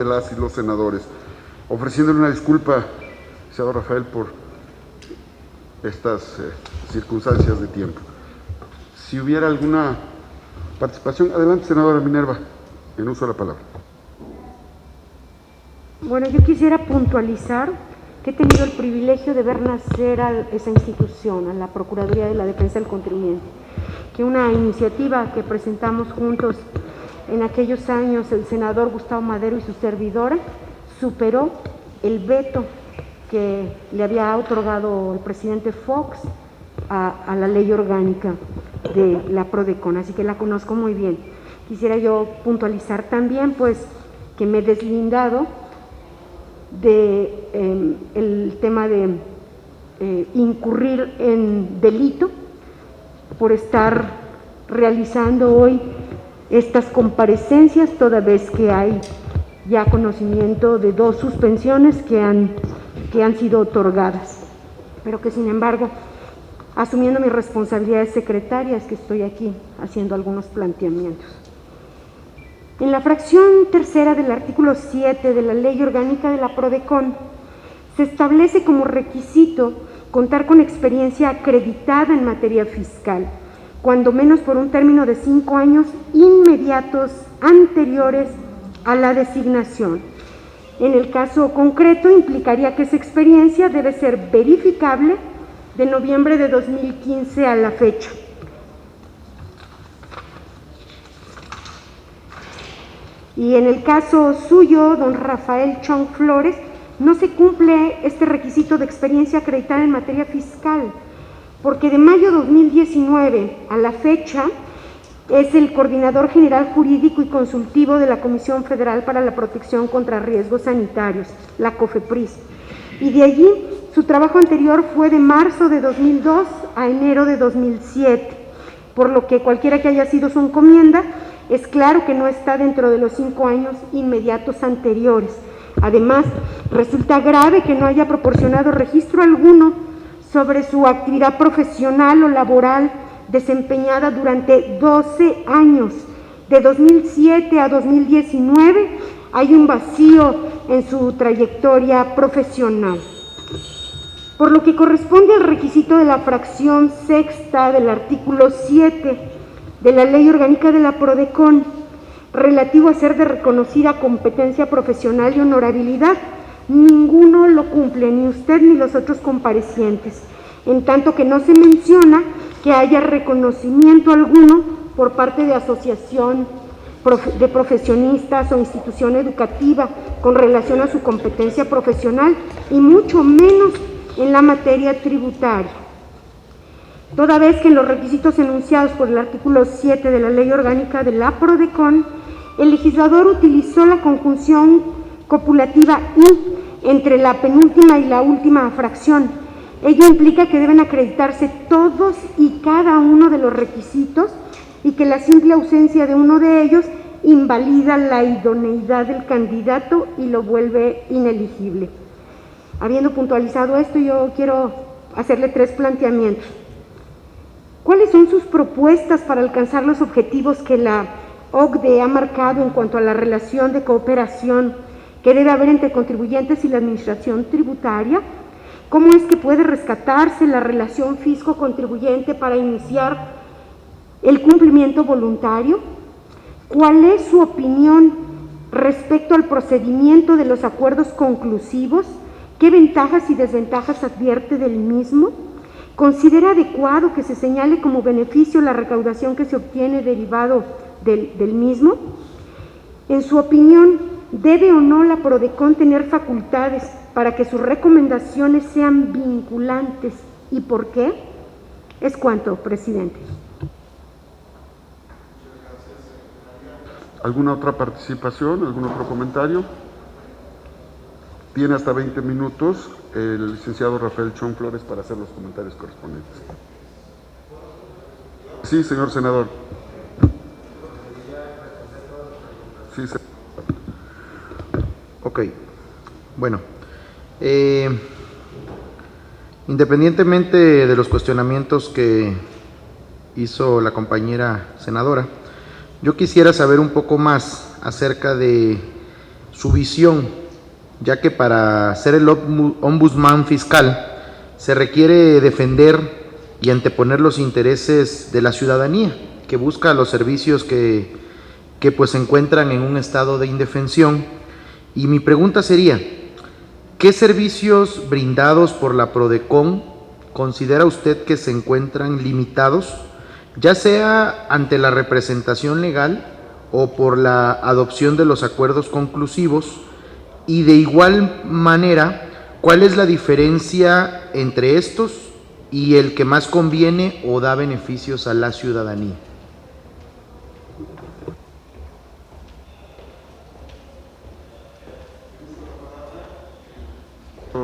de las y los senadores, ofreciéndole una disculpa, senador Rafael, por estas circunstancias de tiempo. Si hubiera alguna participación, adelante, senadora Minerva, en uso de la palabra. Bueno, yo quisiera puntualizar que he tenido el privilegio de ver nacer a esa institución, a la Procuraduría de la Defensa del Contribuyente, que una iniciativa que presentamos juntos en aquellos años el senador Gustavo Madero y su servidora superó el veto que le había otorgado el presidente Fox a la ley orgánica de la PRODECON, así que la conozco muy bien. Quisiera yo puntualizar también, pues, que me he deslindado de el tema de incurrir en delito por estar realizando hoy estas comparecencias, toda vez que hay ya conocimiento de 2 suspensiones que han sido otorgadas, pero que sin embargo, asumiendo mis responsabilidades secretarias, que estoy aquí haciendo algunos planteamientos. En la fracción tercera del artículo 7 de la Ley Orgánica de la PRODECON se establece como requisito contar con experiencia acreditada en materia fiscal, cuando menos por un término de 5 años inmediatos anteriores a la designación. En el caso concreto implicaría que esa experiencia debe ser verificable de noviembre de 2015 a la fecha. Y en el caso suyo, don Rafael Chong Flores, no se cumple este requisito de experiencia acreditada en materia fiscal, porque de mayo de 2019 a la fecha es el Coordinador General Jurídico y Consultivo de la Comisión Federal para la Protección contra Riesgos Sanitarios, la COFEPRIS, y de allí su trabajo anterior fue de marzo de 2002 a enero de 2007, por lo que cualquiera que haya sido su encomienda, es claro que no está dentro de los 5 años inmediatos anteriores. Además, resulta grave que no haya proporcionado registro alguno sobre su actividad profesional o laboral desempeñada durante 12 años. De 2007 a 2019 hay un vacío en su trayectoria profesional. Por lo que corresponde al requisito de la fracción sexta del artículo 7 de la Ley Orgánica de la PRODECON, relativo a ser de reconocida competencia profesional y honorabilidad, ninguno lo cumple, ni usted ni los otros comparecientes, en tanto que no se menciona que haya reconocimiento alguno por parte de asociación de profesionistas o institución educativa con relación a su competencia profesional, y mucho menos en la materia tributaria. Toda vez que en los requisitos enunciados por el artículo 7 de la Ley Orgánica de la PRODECON, el legislador utilizó la conjunción copulativa y entre la penúltima y la última fracción. Ello implica que deben acreditarse todos y cada uno de los requisitos y que la simple ausencia de uno de ellos invalida la idoneidad del candidato y lo vuelve ineligible. Habiendo puntualizado esto, yo quiero hacerle 3 planteamientos. ¿Cuáles son sus propuestas para alcanzar los objetivos que la OCDE ha marcado en cuanto a la relación de cooperación que debe haber entre contribuyentes y la administración tributaria? ¿Cómo es que puede rescatarse la relación fisco-contribuyente para iniciar el cumplimiento voluntario? ¿Cuál es su opinión respecto al procedimiento de los acuerdos conclusivos? ¿Qué ventajas y desventajas advierte del mismo? ¿Considera adecuado que se señale como beneficio la recaudación que se obtiene derivado del mismo? En su opinión, ¿debe o no la PRODECON tener facultades para que sus recomendaciones sean vinculantes y por qué? Es cuanto, presidente. ¿Alguna otra participación? ¿Algún otro comentario? Tiene hasta 20 minutos el licenciado Rafael Chong Flores para hacer los comentarios correspondientes. Sí, señor senador. Sí, senador. Ok, bueno, independientemente de los cuestionamientos que hizo la compañera senadora, yo quisiera saber un poco más acerca de su visión, ya que para ser el ombudsman fiscal se requiere defender y anteponer los intereses de la ciudadanía, que busca los servicios que pues se encuentran en un estado de indefensión. Y mi pregunta sería, ¿qué servicios brindados por la Prodecon considera usted que se encuentran limitados, ya sea ante la representación legal o por la adopción de los acuerdos conclusivos? Y de igual manera, ¿cuál es la diferencia entre estos y el que más conviene o da beneficios a la ciudadanía?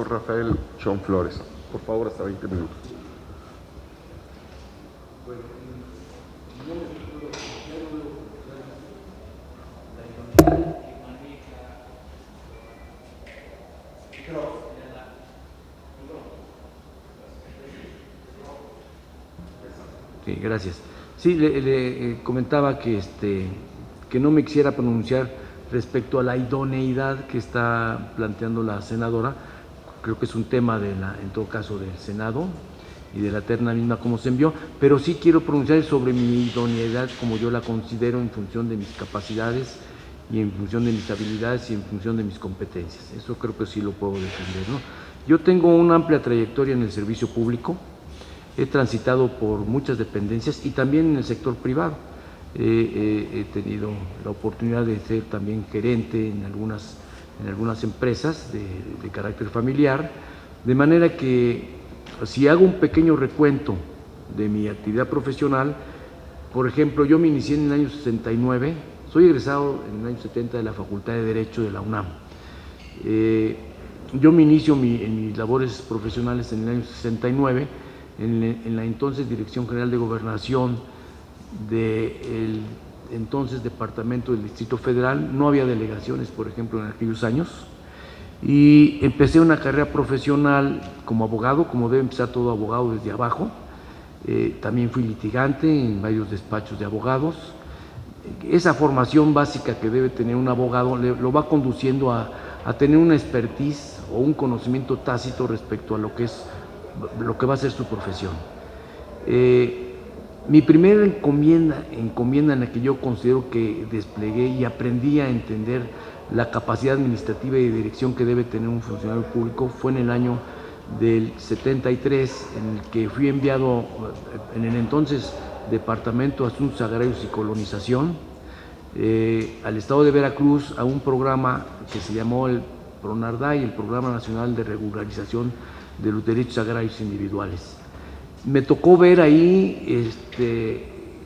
Rafael Chong Flores, por favor, hasta 20 minutos. Sí, gracias. Sí, le comentaba que, que no me quisiera pronunciar respecto a la idoneidad que está planteando la senadora. Creo que es un tema en todo caso del Senado y de la terna misma como se envió, pero sí quiero pronunciar sobre mi idoneidad como yo la considero en función de mis capacidades y en función de mis habilidades y en función de mis competencias. Eso creo que sí lo puedo defender, ¿no? Yo tengo una amplia trayectoria en el servicio público, he transitado por muchas dependencias y también en el sector privado. He tenido la oportunidad de ser también gerente en algunas empresas de carácter familiar, de manera que si hago un pequeño recuento de mi actividad profesional, por ejemplo, yo me inicié en el año 69, soy egresado en el año 70 de la Facultad de Derecho de la UNAM. Yo me inicio en mis labores profesionales en el año 69 en la entonces Dirección General de Gobernación del entonces Departamento del Distrito Federal. No había delegaciones, por ejemplo, en aquellos años, y empecé una carrera profesional como abogado, como debe empezar todo abogado desde abajo. También fui litigante en varios despachos de abogados. Esa formación básica que debe tener un abogado lo va conduciendo a tener una expertise o un conocimiento tácito respecto a lo que va a ser su profesión. Mi primera encomienda en la que yo considero que desplegué y aprendí a entender la capacidad administrativa y de dirección que debe tener un funcionario público fue en el año del 73, en el que fui enviado en el entonces Departamento de Asuntos Agrarios y Colonización al estado de Veracruz a un programa que se llamó el PRONARDAI, el Programa Nacional de Regularización de los Derechos Agrarios Individuales. Me tocó ver ahí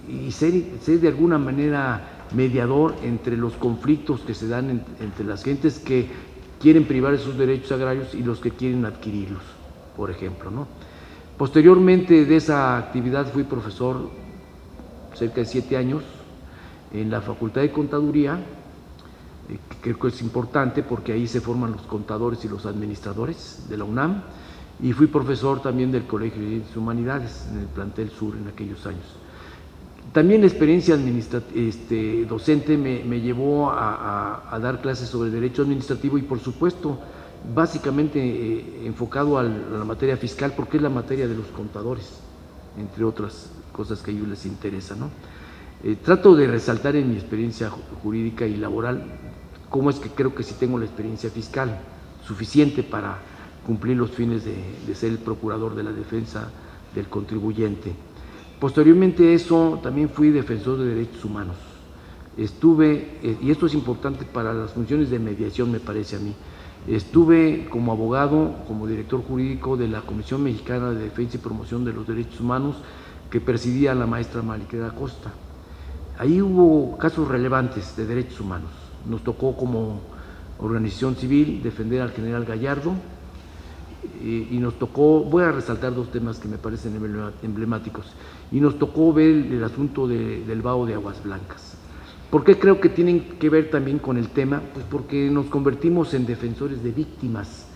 y ser de alguna manera mediador entre los conflictos que se dan entre las gentes que quieren privar esos derechos agrarios y los que quieren adquirirlos, por ejemplo, ¿no? Posteriormente de esa actividad fui profesor cerca de 7 años en la Facultad de Contaduría, que creo que es importante porque ahí se forman los contadores y los administradores de la UNAM, y fui profesor también del Colegio de Ciencias Humanidades en el plantel sur en aquellos años. También la experiencia docente me llevó a dar clases sobre derecho administrativo y, por supuesto, básicamente enfocado a la materia fiscal, porque es la materia de los contadores, entre otras cosas que a ellos les interesa, ¿no? Trato de resaltar en mi experiencia jurídica y laboral cómo es que creo que sí tengo la experiencia fiscal suficiente para cumplir los fines de ser el procurador de la defensa del contribuyente. Posteriormente a eso, también fui defensor de derechos humanos. Estuve, y esto es importante para las funciones de mediación, me parece a mí, estuve como abogado, como director jurídico de la Comisión Mexicana de Defensa y Promoción de los Derechos Humanos, que presidía la maestra Mariqueda Acosta. Ahí hubo casos relevantes de derechos humanos. Nos tocó como organización civil defender al general Gallardo, y nos tocó, voy a resaltar 2 temas que me parecen emblemáticos, y nos tocó ver el asunto del vaho de Aguas Blancas. ¿Por qué creo que tienen que ver también con el tema? Pues porque nos convertimos en defensores de víctimas,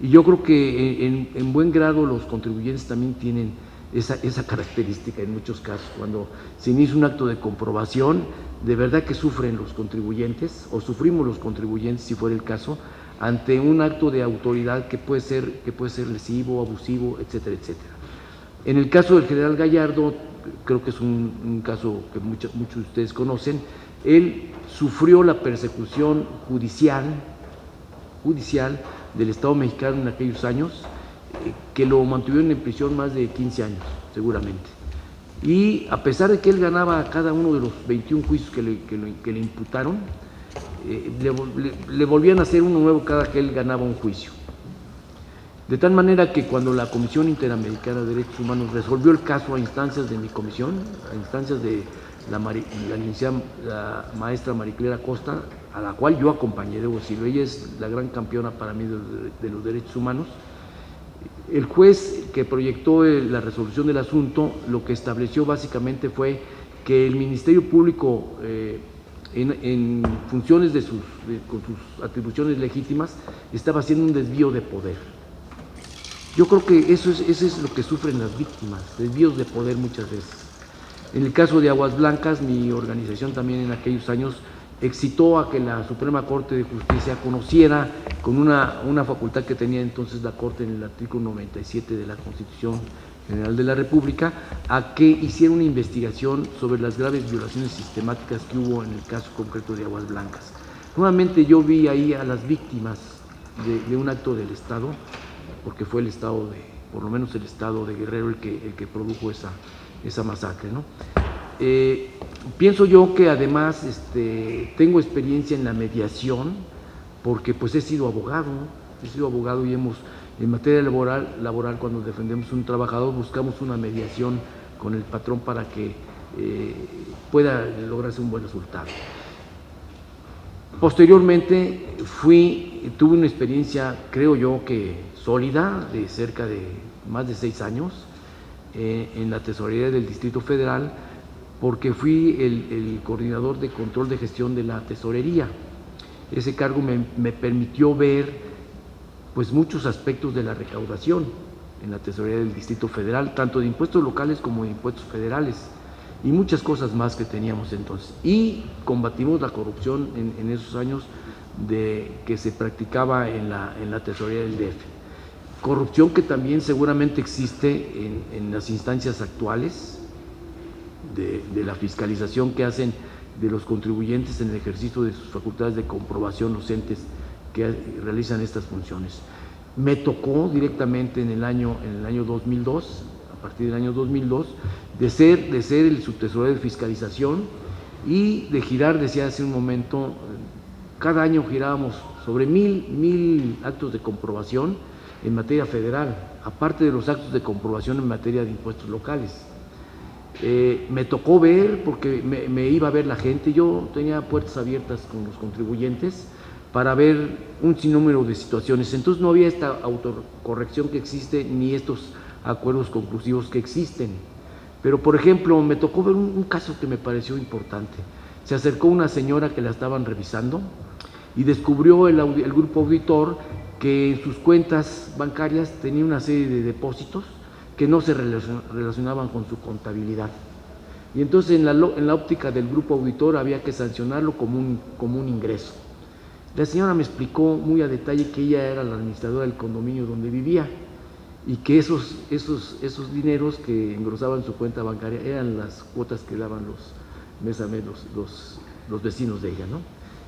y yo creo que en buen grado los contribuyentes también tienen esa característica en muchos casos. Cuando se inicia un acto de comprobación, de verdad que sufren los contribuyentes, o sufrimos los contribuyentes, si fuera el caso, ante un acto de autoridad que puede ser lesivo, abusivo, etcétera, etcétera. En el caso del general Gallardo, creo que es un caso que muchos de ustedes conocen, él sufrió la persecución judicial del Estado mexicano en aquellos años, que lo mantuvieron en prisión más de 15 años, seguramente. Y a pesar de que él ganaba cada uno de los 21 juicios que le imputaron, le volvían a hacer uno nuevo cada que él ganaba un juicio. De tal manera que cuando la Comisión Interamericana de Derechos Humanos resolvió el caso a instancias de mi comisión, a instancias de la maestra Mariclera Costa, a la cual yo acompañé, debo decirlo, ella es la gran campeona para mí de los derechos humanos, el juez que proyectó la resolución del asunto lo que estableció básicamente fue que el Ministerio Público, en funciones con sus atribuciones legítimas, estaba haciendo un desvío de poder. Yo creo que eso es lo que sufren las víctimas, desvíos de poder muchas veces. En el caso de Aguas Blancas, mi organización también en aquellos años excitó a que la Suprema Corte de Justicia conociera, con una facultad que tenía entonces la Corte en el artículo 97 de la Constitución General de la República, a que hiciera una investigación sobre las graves violaciones sistemáticas que hubo en el caso concreto de Aguas Blancas. Nuevamente yo vi ahí a las víctimas de un acto del Estado, porque fue el Estado por lo menos el Estado de Guerrero el que produjo esa masacre, ¿no? Pienso yo que además tengo experiencia en la mediación, porque pues he sido abogado y en materia laboral cuando defendemos un trabajador buscamos una mediación con el patrón para que pueda lograrse un buen resultado. Posteriormente tuve una experiencia, creo yo que sólida, de cerca de más de 6 años en la Tesorería del Distrito Federal, porque fui el coordinador de control de gestión de la tesorería. Ese cargo me permitió ver pues muchos aspectos de la recaudación en la Tesorería del Distrito Federal, tanto de impuestos locales como de impuestos federales, y muchas cosas más que teníamos entonces. Y combatimos la corrupción en esos años que se practicaba en la Tesorería del DF. Corrupción que también seguramente existe en las instancias actuales de la fiscalización que hacen de los contribuyentes en el ejercicio de sus facultades de comprobación, los entes que realizan estas funciones. Me tocó directamente en el año 2002, a partir del año 2002, de ser el subtesorero de fiscalización y de girar, decía hace un momento, cada año girábamos sobre 1000 actos de comprobación en materia federal, aparte de los actos de comprobación en materia de impuestos locales. Me tocó ver, porque me iba a ver la gente, yo tenía puertas abiertas con los contribuyentes para ver un sinnúmero de situaciones, entonces no había esta autocorrección que existe ni estos acuerdos conclusivos que existen. Pero por ejemplo me tocó ver un caso que me pareció importante. Se acercó una señora que la estaban revisando y descubrió el grupo auditor que en sus cuentas bancarias tenía una serie de depósitos que no se relacionaban con su contabilidad. Y entonces en la óptica del grupo auditor había que sancionarlo como un ingreso. La señora me explicó muy a detalle que ella era la administradora del condominio donde vivía y que esos dineros que engrosaban su cuenta bancaria eran las cuotas que daban mes a mes los vecinos de ella, ¿no?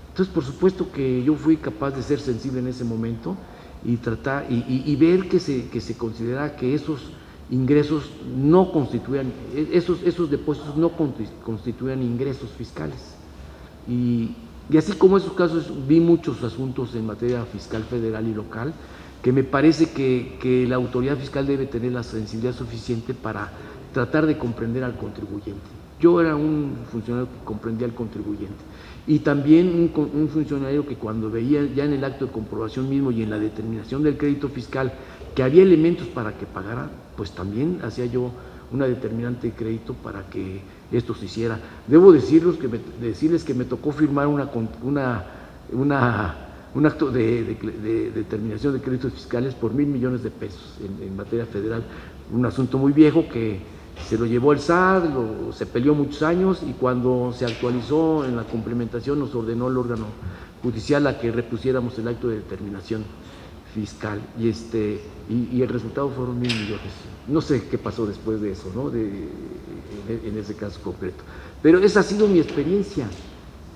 Entonces, por supuesto que yo fui capaz de ser sensible en ese momento y tratar y ver que se considera que esos ingresos no constituían, esos depósitos no constituían ingresos fiscales. Y así como esos casos, vi muchos asuntos en materia fiscal federal y local que me parece que la autoridad fiscal debe tener la sensibilidad suficiente para tratar de comprender al contribuyente. Yo era un funcionario que comprendía al contribuyente y también un funcionario que cuando veía ya en el acto de comprobación mismo y en la determinación del crédito fiscal que había elementos para que pagara, pues también hacía yo una determinante de crédito para que esto se hiciera. Debo decirles que me tocó firmar un acto de determinación de créditos fiscales por 1,000 millones de pesos en materia federal, un asunto muy viejo que Se lo llevó el SAT, se peleó muchos años y cuando se actualizó en la complementación nos ordenó el órgano judicial a que repusiéramos el acto de determinación fiscal y el resultado fueron 1,000 millones. No sé qué pasó después de eso, ¿no? En ese caso concreto. Pero esa ha sido mi experiencia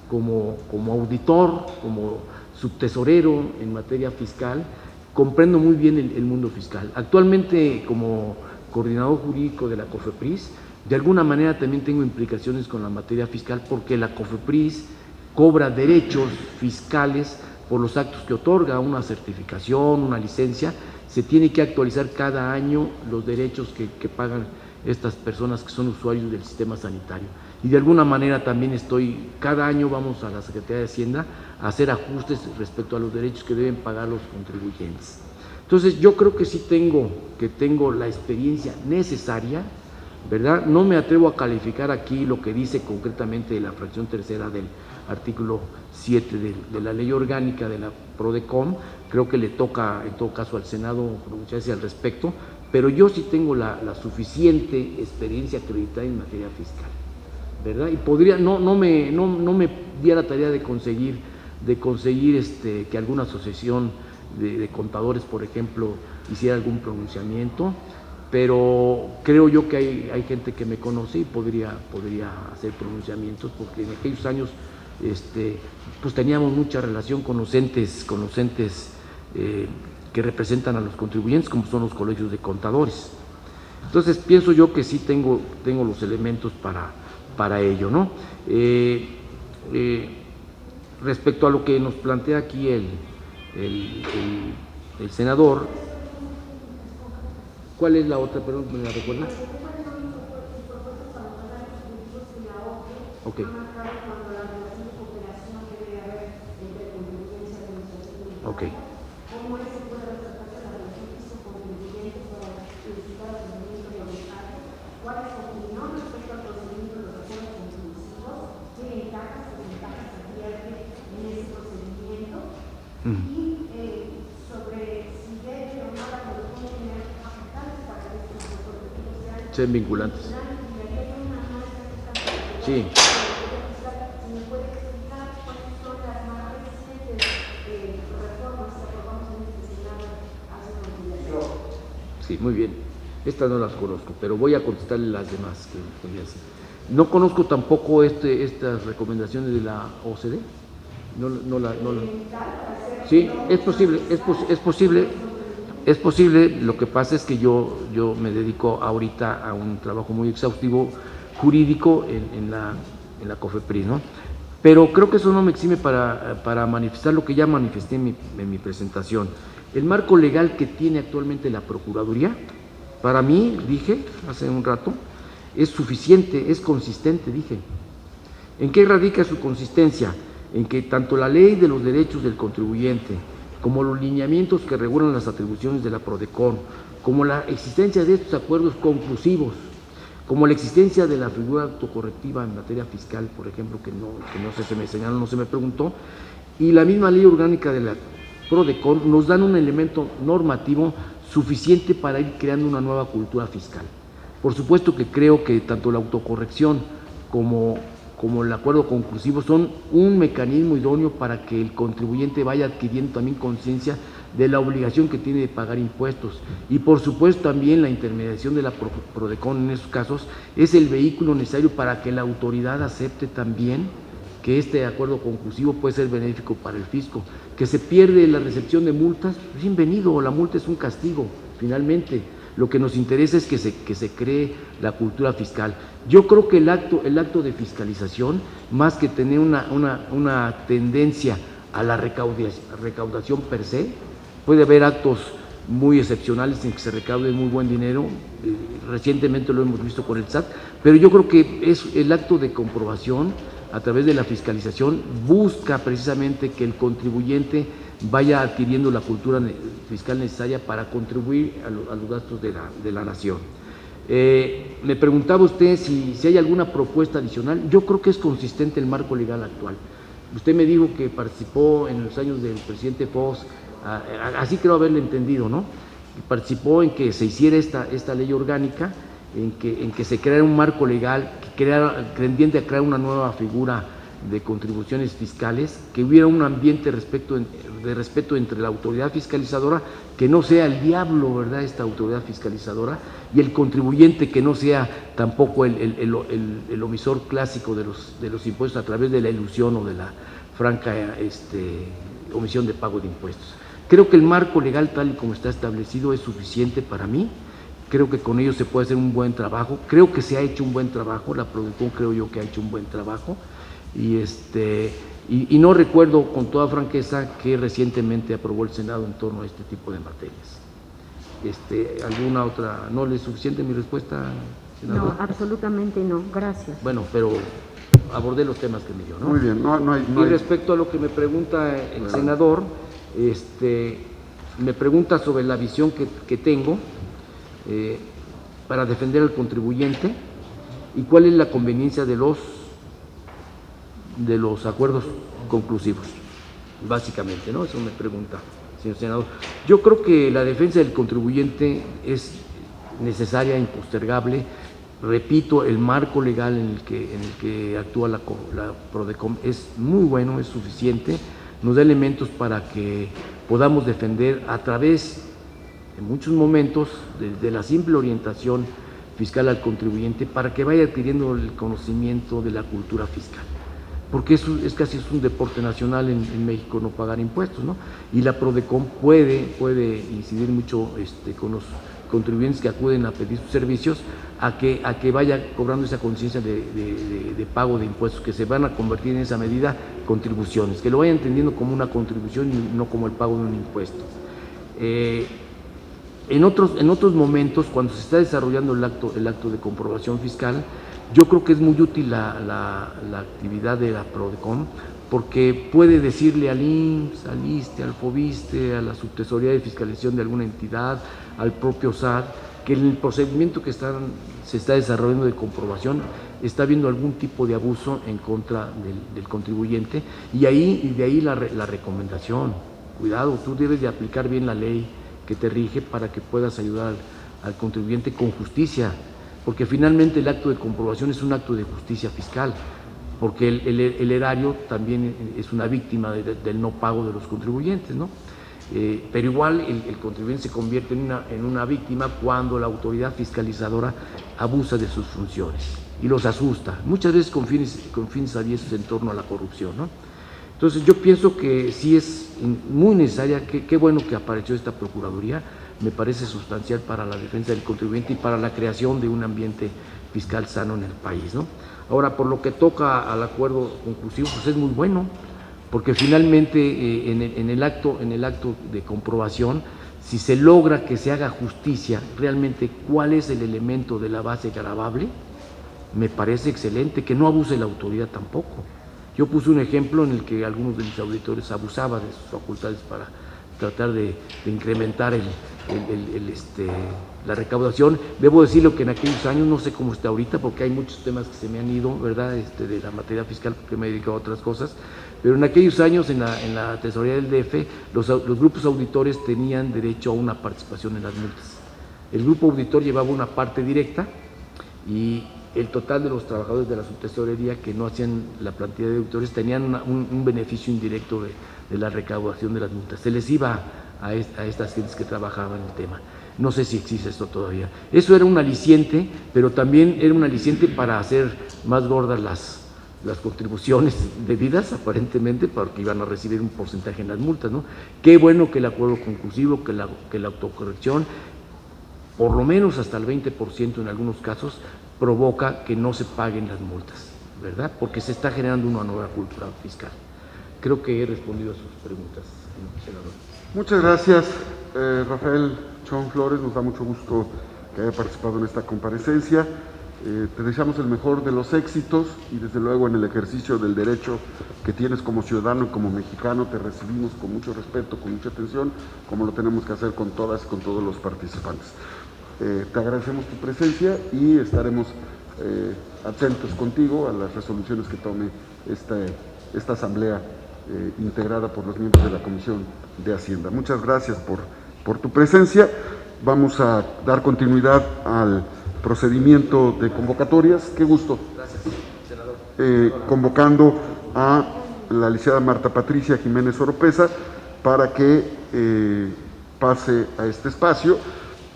como auditor, como subtesorero en materia fiscal. Comprendo muy bien el mundo fiscal. Actualmente, como coordinador jurídico de la COFEPRIS, de alguna manera también tengo implicaciones con la materia fiscal porque la COFEPRIS cobra derechos fiscales por los actos que otorga, una certificación, una licencia. Se tiene que actualizar cada año los derechos que pagan estas personas que son usuarios del sistema sanitario. Y de alguna manera también cada año vamos a la Secretaría de Hacienda a hacer ajustes respecto a los derechos que deben pagar los contribuyentes. Entonces yo creo que sí tengo la experiencia necesaria, ¿verdad? No me atrevo a calificar aquí lo que dice concretamente la fracción tercera del artículo 7 de la ley orgánica de la PRODECON. Creo que le toca en todo caso al Senado pronunciarse al respecto, pero yo sí tengo la suficiente experiencia acreditada en materia fiscal, ¿verdad? Y podría, no me di a la tarea de conseguir que alguna asociación de contadores, por ejemplo, hiciera algún pronunciamiento, pero creo yo que hay gente que me conoce y podría hacer pronunciamientos, porque en aquellos años pues teníamos mucha relación con los entes que representan a los contribuyentes, como son los colegios de contadores. Entonces pienso yo que sí tengo los elementos para ello, ¿no? Respecto a lo que nos plantea aquí el senador, ¿cuál es la otra? Perdón, ¿me la recuerda? Ok. Ok. Sean vinculantes. Sí. Sí, muy bien. Estas no las conozco, pero voy a contestarle las demás que voy a hacer. No conozco tampoco estas recomendaciones de la OCDE. Sí, es posible. Lo que pasa es que yo me dedico ahorita a un trabajo muy exhaustivo jurídico en la COFEPRIS, ¿no? Pero creo que eso no me exime para manifestar lo que ya manifesté en mi presentación. El marco legal que tiene actualmente la Procuraduría, para mí, dije hace un rato, es suficiente, es consistente, dije. ¿En qué radica su consistencia? En que tanto la ley de los derechos del contribuyente, como los lineamientos que regulan las atribuciones de la PRODECON, como la existencia de estos acuerdos conclusivos, como la existencia de la figura autocorrectiva en materia fiscal, por ejemplo, que no sé, se me señaló, no se me preguntó, y la misma ley orgánica de la PRODECON nos dan un elemento normativo suficiente para ir creando una nueva cultura fiscal. Por supuesto que creo que tanto la autocorrección como el acuerdo conclusivo son un mecanismo idóneo para que el contribuyente vaya adquiriendo también conciencia de la obligación que tiene de pagar impuestos. Y por supuesto también la intermediación de la PRODECON en esos casos es el vehículo necesario para que la autoridad acepte también que este acuerdo conclusivo puede ser benéfico para el fisco. Que se pierde la recepción de multas, bienvenido, la multa es un castigo, finalmente. Lo que nos interesa es que se cree la cultura fiscal. Yo creo que el acto de fiscalización, más que tener una tendencia a la recaudación per se, puede haber actos muy excepcionales en que se recaude muy buen dinero, recientemente lo hemos visto con el SAT, pero yo creo que es el acto de comprobación a través de la fiscalización busca precisamente que el contribuyente vaya adquiriendo la cultura fiscal necesaria para contribuir a los gastos de la nación. Me preguntaba usted si hay alguna propuesta adicional. Yo creo que es consistente el marco legal actual. Usted me dijo que participó en los años del presidente Fox, así creo haberle entendido, ¿no? Participó en que se hiciera esta ley orgánica en que se creara un marco legal que tendiente a crear una nueva figura de contribuciones fiscales, que hubiera un ambiente de respeto entre la autoridad fiscalizadora, que no sea el diablo, ¿verdad?, esta autoridad fiscalizadora, y el contribuyente, que no sea tampoco el omisor clásico de los impuestos a través de la ilusión o de la franca omisión de pago de impuestos. Creo que el marco legal tal y como está establecido es suficiente para mí. Creo que con ello se puede hacer un buen trabajo. Creo que se ha hecho un buen trabajo. La Prodecon creo yo que ha hecho un buen trabajo. Y no recuerdo con toda franqueza que recientemente aprobó el Senado en torno a este tipo de materias. ¿Alguna otra? ¿No le es suficiente mi respuesta, senador? No, absolutamente no. Gracias. Bueno, pero abordé los temas que me dio, ¿no? Muy bien, no hay... Y respecto a lo que me pregunta el senador, me pregunta sobre la visión que tengo para defender al contribuyente y cuál es la conveniencia de los acuerdos conclusivos, básicamente, ¿no? Eso me pregunta, señor senador. Yo creo que la defensa del contribuyente es necesaria, impostergable. Repito, el marco legal en el que actúa la Prodecon es muy bueno, es suficiente, nos da elementos para que podamos defender a través, en muchos momentos, de la simple orientación fiscal al contribuyente, para que vaya adquiriendo el conocimiento de la cultura fiscal. Porque es casi un deporte nacional en México no pagar impuestos, ¿no? Y la Prodecon puede incidir mucho con los contribuyentes que acuden a pedir sus servicios a que vaya cobrando esa conciencia de pago de impuestos, que se van a convertir en esa medida contribuciones, que lo vayan entendiendo como una contribución y no como el pago de un impuesto. En otros momentos, cuando se está desarrollando el acto de comprobación fiscal, yo creo que es muy útil la actividad de la Prodecon, porque puede decirle al IMSS, al ISSSTE, al FOBISSSTE, a la Subtesorería de Fiscalización de alguna entidad, al propio SAT, que en el procedimiento que se está desarrollando de comprobación está habiendo algún tipo de abuso en contra del contribuyente, y de ahí la recomendación. Cuidado, tú debes de aplicar bien la ley que te rige para que puedas ayudar al contribuyente con justicia, porque finalmente el acto de comprobación es un acto de justicia fiscal, porque el erario también es una víctima del no pago de los contribuyentes, ¿no? Pero igual el contribuyente se convierte en una víctima cuando la autoridad fiscalizadora abusa de sus funciones y los asusta, muchas veces con fines aviesos en torno a la corrupción, ¿no? Entonces yo pienso que sí es muy necesaria, qué bueno que apareció esta Procuraduría, me parece sustancial para la defensa del contribuyente y para la creación de un ambiente fiscal sano en el país, ¿no? Ahora, por lo que toca al acuerdo conclusivo, pues es muy bueno, porque finalmente en el acto de comprobación, si se logra que se haga justicia realmente cuál es el elemento de la base gravable, me parece excelente, que no abuse la autoridad tampoco. Yo puse un ejemplo en el que algunos de mis auditores abusaban de sus facultades para tratar de incrementar la recaudación. Debo decirlo que en aquellos años, no sé cómo está ahorita, porque hay muchos temas que se me han ido, ¿verdad?, de la materia fiscal, porque me he dedicado a otras cosas, pero en aquellos años en la tesorería del DF, los grupos auditores tenían derecho a una participación en las multas. El grupo auditor llevaba una parte directa y el total de los trabajadores de la subtesorería que no hacían la plantilla de auditores tenían un beneficio indirecto de la recaudación de las multas. Se les iba a estas gentes que trabajaban en el tema. No sé si existe esto todavía. Eso era un aliciente, pero también era un aliciente para hacer más gordas las contribuciones debidas, aparentemente, porque iban a recibir un porcentaje en las multas, ¿no? Qué bueno que el acuerdo conclusivo, que la autocorrección, por lo menos hasta el 20% en algunos casos, provoca que no se paguen las multas, ¿verdad? Porque se está generando una nueva cultura fiscal. Creo que he respondido a sus preguntas, senador. Muchas gracias, Rafael Chong Flores. Nos da mucho gusto que haya participado en esta comparecencia. Te deseamos el mejor de los éxitos y desde luego en el ejercicio del derecho que tienes como ciudadano y como mexicano te recibimos con mucho respeto, con mucha atención, como lo tenemos que hacer con todas y con todos los participantes. Te agradecemos tu presencia y estaremos atentos contigo a las resoluciones que tome esta asamblea integrada por los miembros de la Comisión de Hacienda. Muchas gracias por tu presencia. Vamos a dar continuidad al procedimiento de convocatorias. Qué gusto. Gracias, senador. Convocando a la licenciada Marta Patricia Jiménez Oropeza para que pase a este espacio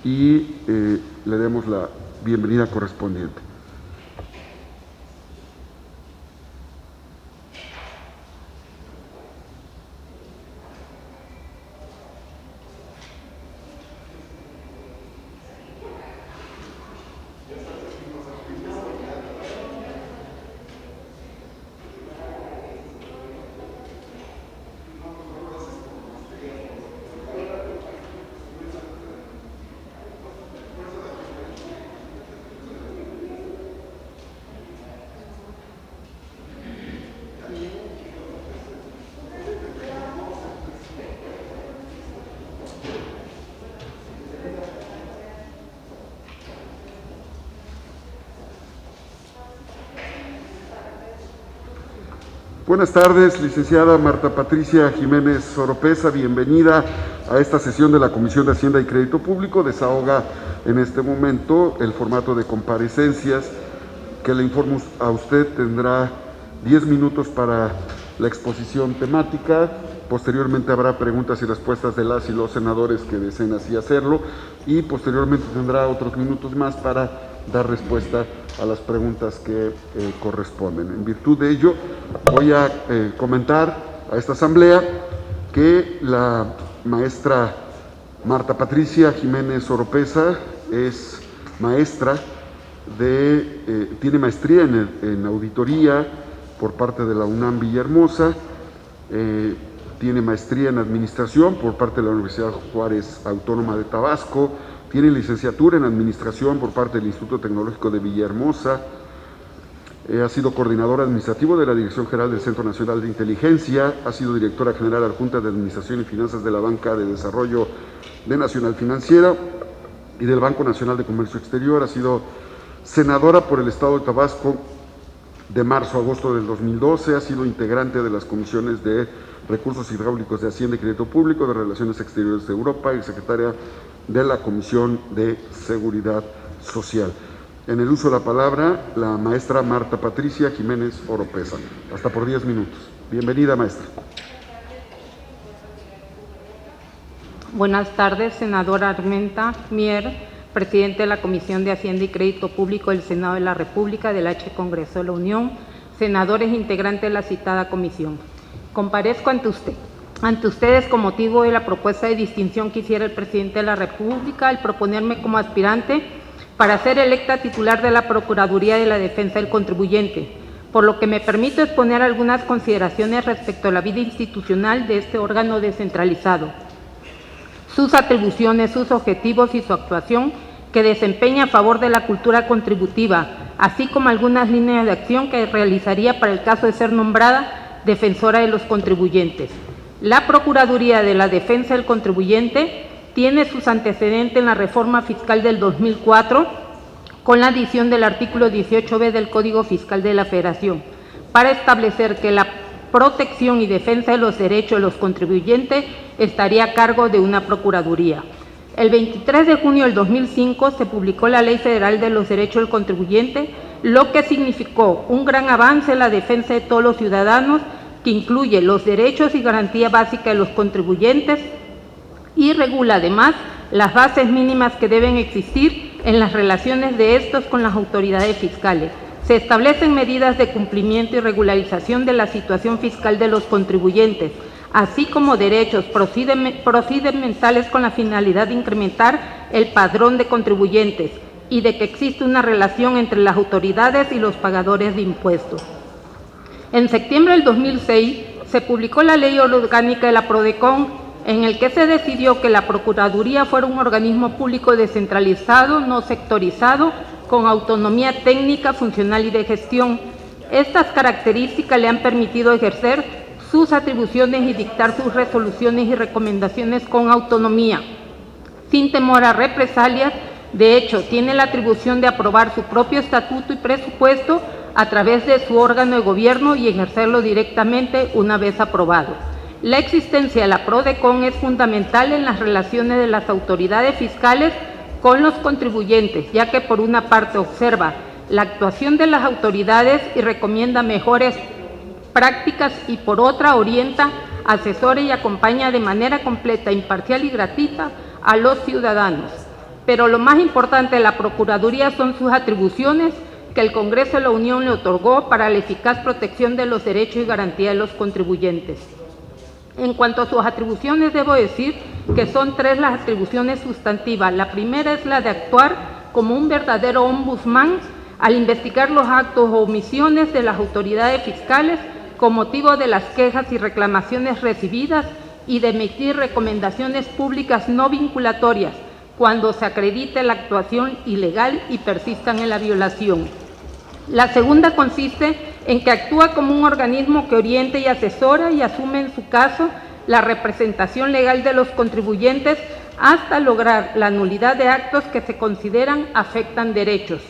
y le demos la bienvenida correspondiente. Buenas tardes, licenciada Marta Patricia Jiménez Oropeza, bienvenida a esta sesión de la Comisión de Hacienda y Crédito Público. Desahoga en este momento el formato de comparecencias que le informo a usted tendrá 10 minutos para la exposición temática. Posteriormente habrá preguntas y respuestas de las y los senadores que deseen así hacerlo y posteriormente tendrá otros minutos más para dar respuesta a las preguntas que corresponden. En virtud de ello, voy a comentar a esta asamblea que la maestra Marta Patricia Jiménez Oropeza es maestra tiene maestría en auditoría por parte de la UNAM Villahermosa, tiene maestría en administración por parte de la Universidad Juárez Autónoma de Tabasco, tiene licenciatura en administración por parte del Instituto Tecnológico de Villahermosa, ha sido coordinadora administrativo de la Dirección General del Centro Nacional de Inteligencia, ha sido directora general adjunta de Administración y Finanzas de la Banca de Desarrollo de Nacional Financiera y del Banco Nacional de Comercio Exterior, ha sido senadora por el Estado de Tabasco de marzo a agosto del 2012, ha sido integrante de las comisiones de Recursos Hidráulicos de Hacienda y Crédito Público, de Relaciones Exteriores de Europa y secretaria de la Comisión de Seguridad Social. En el uso de la palabra, la maestra Marta Patricia Jiménez Oropeza. Hasta por 10 minutos. Bienvenida, maestra. Buenas tardes, senadora Armenta Mier, presidente de la Comisión de Hacienda y Crédito Público del Senado de la República, del H. Congreso de la Unión, senadores integrantes de la citada comisión. Comparezco ante ustedes con motivo de la propuesta de distinción que hiciera el presidente de la República al proponerme como aspirante para ser electa titular de la Procuraduría de la Defensa del Contribuyente, por lo que me permito exponer algunas consideraciones respecto a la vida institucional de este órgano descentralizado, sus atribuciones, sus objetivos y su actuación que desempeña a favor de la cultura contributiva, así como algunas líneas de acción que realizaría para el caso de ser nombrada defensora de los contribuyentes. La Procuraduría de la Defensa del Contribuyente tiene sus antecedentes en la reforma fiscal del 2004 con la adición del artículo 18b del Código Fiscal de la Federación para establecer que la protección y defensa de los derechos de los contribuyentes estaría a cargo de una Procuraduría. El 23 de junio del 2005 se publicó la Ley Federal de los Derechos del Contribuyente, lo que significó un gran avance en la defensa de todos los ciudadanos, que incluye los derechos y garantías básicas de los contribuyentes y regula además las bases mínimas que deben existir en las relaciones de estos con las autoridades fiscales. Se establecen medidas de cumplimiento y regularización de la situación fiscal de los contribuyentes, así como derechos procedimentales con la finalidad de incrementar el padrón de contribuyentes y de que existe una relación entre las autoridades y los pagadores de impuestos. En septiembre del 2006 se publicó la Ley Orgánica de la PRODECON, en el que se decidió que la Procuraduría fuera un organismo público descentralizado, no sectorizado, con autonomía técnica, funcional y de gestión. Estas características le han permitido ejercer sus atribuciones y dictar sus resoluciones y recomendaciones con autonomía, sin temor a represalias. De hecho, tiene la atribución de aprobar su propio estatuto y presupuesto a través de su órgano de gobierno y ejercerlo directamente una vez aprobado. La existencia de la PRODECON es fundamental en las relaciones de las autoridades fiscales con los contribuyentes, ya que por una parte observa la actuación de las autoridades y recomienda mejores prácticas y por otra orienta, asesora y acompaña de manera completa, imparcial y gratuita a los ciudadanos. Pero lo más importante de la Procuraduría son sus atribuciones que el Congreso de la Unión le otorgó para la eficaz protección de los derechos y garantía de los contribuyentes. En cuanto a sus atribuciones, debo decir que son 3 las atribuciones sustantivas. La primera es la de actuar como un verdadero ombudsman al investigar los actos o omisiones de las autoridades fiscales con motivo de las quejas y reclamaciones recibidas y de emitir recomendaciones públicas no vinculatorias cuando se acredite la actuación ilegal y persistan en la violación. La segunda consiste en que actúa como un organismo que oriente y asesora y asume en su caso la representación legal de los contribuyentes hasta lograr la nulidad de actos que se consideran afectan derechos.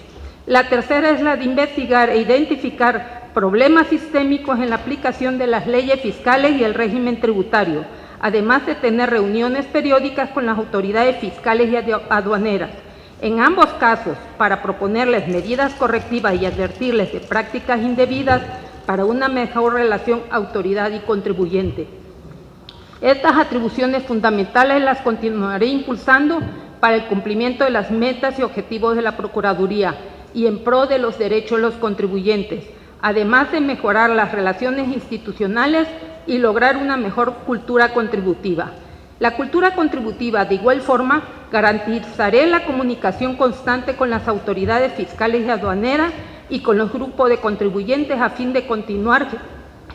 La tercera es la de investigar e identificar problemas sistémicos en la aplicación de las leyes fiscales y el régimen tributario, además de tener reuniones periódicas con las autoridades fiscales y aduaneras. En ambos casos, para proponerles medidas correctivas y advertirles de prácticas indebidas para una mejor relación autoridad y contribuyente. Estas atribuciones fundamentales las continuaré impulsando para el cumplimiento de las metas y objetivos de la Procuraduría y en pro de los derechos de los contribuyentes, además de mejorar las relaciones institucionales y lograr una mejor cultura contributiva. La cultura contributiva, de igual forma, garantizaré la comunicación constante con las autoridades fiscales y aduaneras y con los grupos de contribuyentes a fin de continuar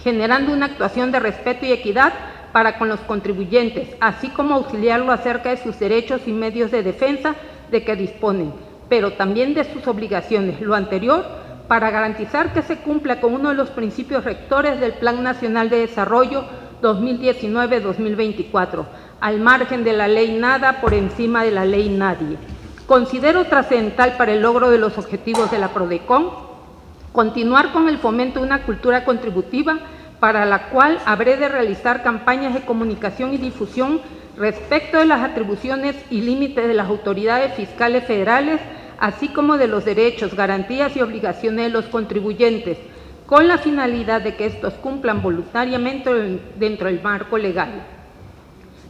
generando una actuación de respeto y equidad para con los contribuyentes, así como auxiliarlo acerca de sus derechos y medios de defensa de que disponen, pero también de sus obligaciones. Lo anterior para garantizar que se cumpla con uno de los principios rectores del Plan Nacional de Desarrollo 2019-2024, al margen de la ley nada, por encima de la ley nadie. Considero trascendental para el logro de los objetivos de la PRODECON continuar con el fomento de una cultura contributiva para la cual habré de realizar campañas de comunicación y difusión respecto de las atribuciones y límites de las autoridades fiscales federales, así como de los derechos, garantías y obligaciones de los contribuyentes, con la finalidad de que estos cumplan voluntariamente dentro del marco legal.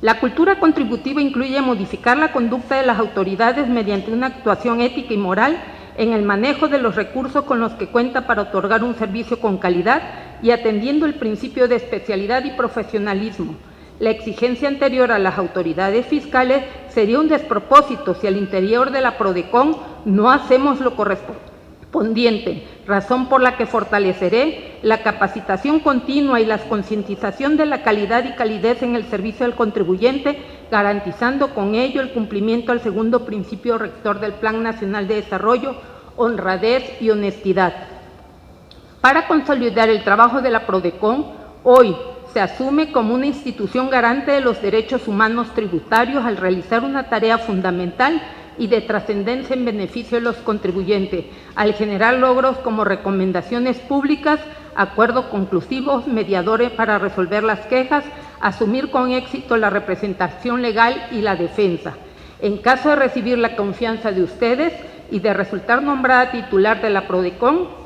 La cultura contributiva incluye modificar la conducta de las autoridades mediante una actuación ética y moral en el manejo de los recursos con los que cuenta para otorgar un servicio con calidad y atendiendo el principio de especialidad y profesionalismo. La exigencia anterior a las autoridades fiscales sería un despropósito si al interior de la PRODECON no hacemos lo correspondiente, razón por la que fortaleceré la capacitación continua y la concientización de la calidad y calidez en el servicio al contribuyente, garantizando con ello el cumplimiento al segundo principio rector del Plan Nacional de Desarrollo, honradez y honestidad. Para consolidar el trabajo de la PRODECON, hoy se asume como una institución garante de los derechos humanos tributarios al realizar una tarea fundamental y de trascendencia en beneficio de los contribuyentes, al generar logros como recomendaciones públicas, acuerdos conclusivos, mediadores para resolver las quejas, asumir con éxito la representación legal y la defensa. En caso de recibir la confianza de ustedes y de resultar nombrada titular de la PRODECON,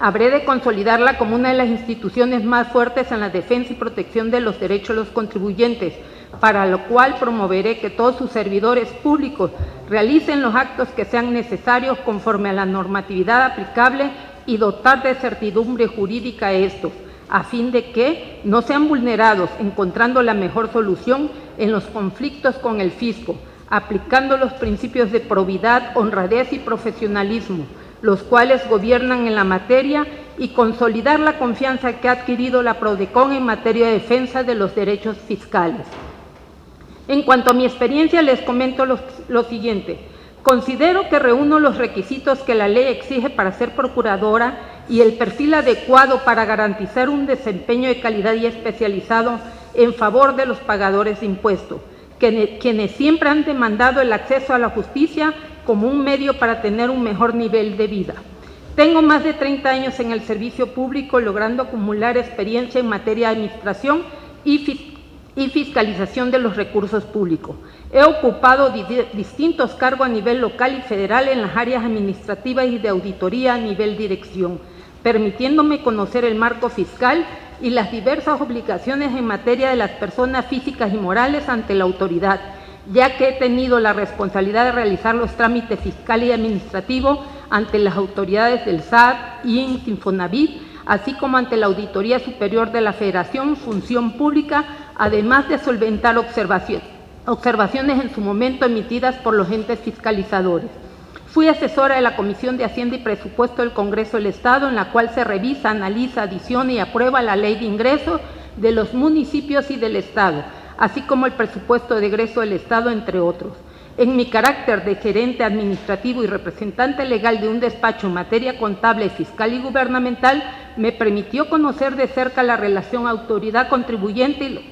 habré de consolidarla como una de las instituciones más fuertes en la defensa y protección de los derechos de los contribuyentes, para lo cual promoveré que todos sus servidores públicos realicen los actos que sean necesarios conforme a la normatividad aplicable y dotar de certidumbre jurídica a estos, a fin de que no sean vulnerados, encontrando la mejor solución en los conflictos con el fisco, aplicando los principios de probidad, honradez y profesionalismo, los cuales gobiernan en la materia, y consolidar la confianza que ha adquirido la PRODECON en materia de defensa de los derechos fiscales. En cuanto a mi experiencia, les comento lo siguiente. Considero que reúno los requisitos que la ley exige para ser procuradora y el perfil adecuado para garantizar un desempeño de calidad y especializado en favor de los pagadores de impuestos, quienes siempre han demandado el acceso a la justicia como un medio para tener un mejor nivel de vida. Tengo más de 30 años en el servicio público, logrando acumular experiencia en materia de administración y y fiscalización de los recursos públicos. He ocupado distintos cargos a nivel local y federal en las áreas administrativas y de auditoría a nivel dirección, permitiéndome conocer el marco fiscal y las diversas obligaciones en materia de las personas físicas y morales ante la autoridad, ya que he tenido la responsabilidad de realizar los trámites fiscales y administrativos ante las autoridades del SAT y Infonavit, así como ante la Auditoría Superior de la Federación, Función Pública, además de solventar observaciones en su momento emitidas por los entes fiscalizadores. Fui asesora de la Comisión de Hacienda y Presupuesto del Congreso del Estado, en la cual se revisa, analiza, adiciona y aprueba la Ley de Ingresos de los municipios y del Estado, así como el presupuesto de egreso del Estado, entre otros. En mi carácter de gerente administrativo y representante legal de un despacho en materia contable, fiscal y gubernamental, me permitió conocer de cerca la relación autoridad-contribuyente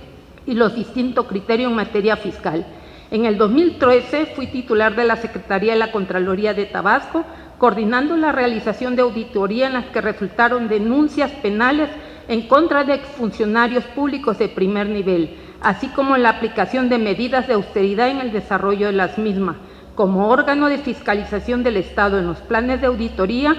y los distintos criterios en materia fiscal. En el 2013 fui titular de la Secretaría de la Contraloría de Tabasco, coordinando la realización de auditoría en las que resultaron denuncias penales en contra de exfuncionarios públicos de primer nivel, así como la aplicación de medidas de austeridad en el desarrollo de las mismas. Como órgano de fiscalización del Estado en los planes de auditoría,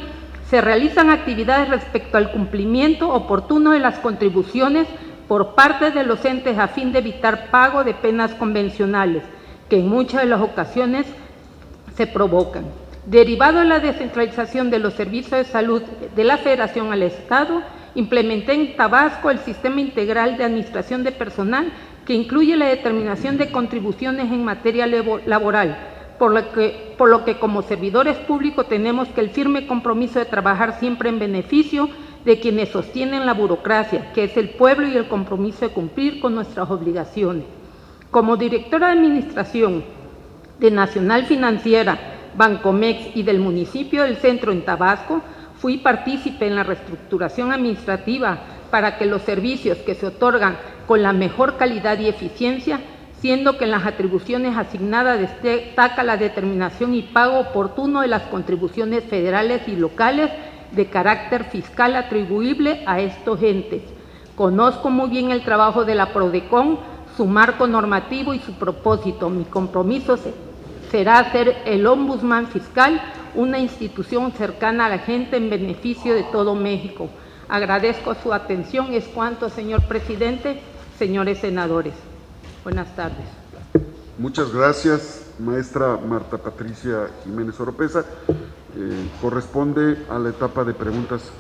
se realizan actividades respecto al cumplimiento oportuno de las contribuciones por parte de los entes a fin de evitar pago de penas convencionales, que en muchas de las ocasiones se provocan. Derivado de la descentralización de los servicios de salud de la Federación al Estado, implementé en Tabasco el Sistema Integral de Administración de Personal, que incluye la determinación de contribuciones en materia laboral, por lo que como servidores públicos tenemos que el firme compromiso de trabajar siempre en beneficio de quienes sostienen la burocracia, que es el pueblo, y el compromiso de cumplir con nuestras obligaciones. Como directora de Administración de Nacional Financiera, Bancomex y del municipio del Centro en Tabasco, fui partícipe en la reestructuración administrativa para que los servicios que se otorgan con la mejor calidad y eficiencia, siendo que en las atribuciones asignadas destaca la determinación y pago oportuno de las contribuciones federales y locales de carácter fiscal atribuible a estos entes. Conozco muy bien el trabajo de la PRODECON, su marco normativo y su propósito. Mi compromiso será ser el Ombudsman Fiscal, una institución cercana a la gente en beneficio de todo México. Agradezco su atención. Es cuanto, señor presidente, señores senadores. Buenas tardes. Muchas gracias, maestra Marta Patricia Jiménez Oropeza. Corresponde a la etapa de preguntas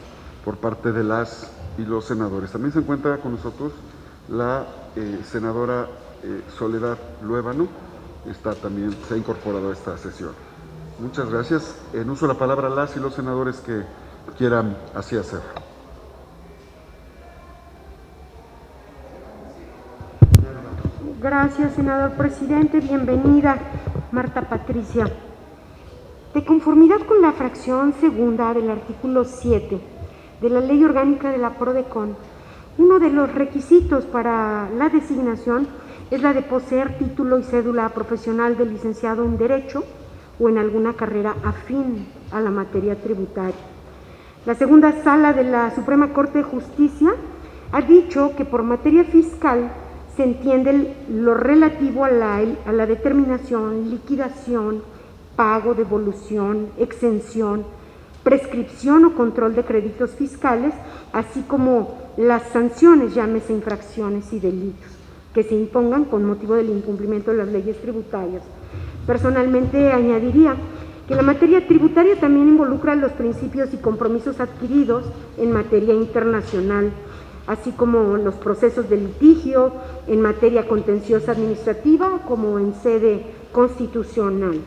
por parte de las y los senadores. También se encuentra con nosotros la senadora Soledad Luébano. Se ha incorporado a esta sesión. Muchas gracias. En uso de la palabra las y los senadores que quieran así hacer. Gracias, senador presidente. Bienvenida, Marta Patricia. De conformidad con la fracción segunda del artículo 7 de la Ley Orgánica de la PRODECON, uno de los requisitos para la designación es la de poseer título y cédula profesional de licenciado en Derecho o en alguna carrera afín a la materia tributaria. La segunda sala de la Suprema Corte de Justicia ha dicho que por materia fiscal se entiende lo relativo a la determinación, liquidación, pago, devolución, exención, prescripción o control de créditos fiscales, así como las sanciones, llámese infracciones y delitos, que se impongan con motivo del incumplimiento de las leyes tributarias. Personalmente añadiría que la materia tributaria también involucra los principios y compromisos adquiridos en materia internacional, así como los procesos de litigio en materia contenciosa administrativa como en sede constitucional.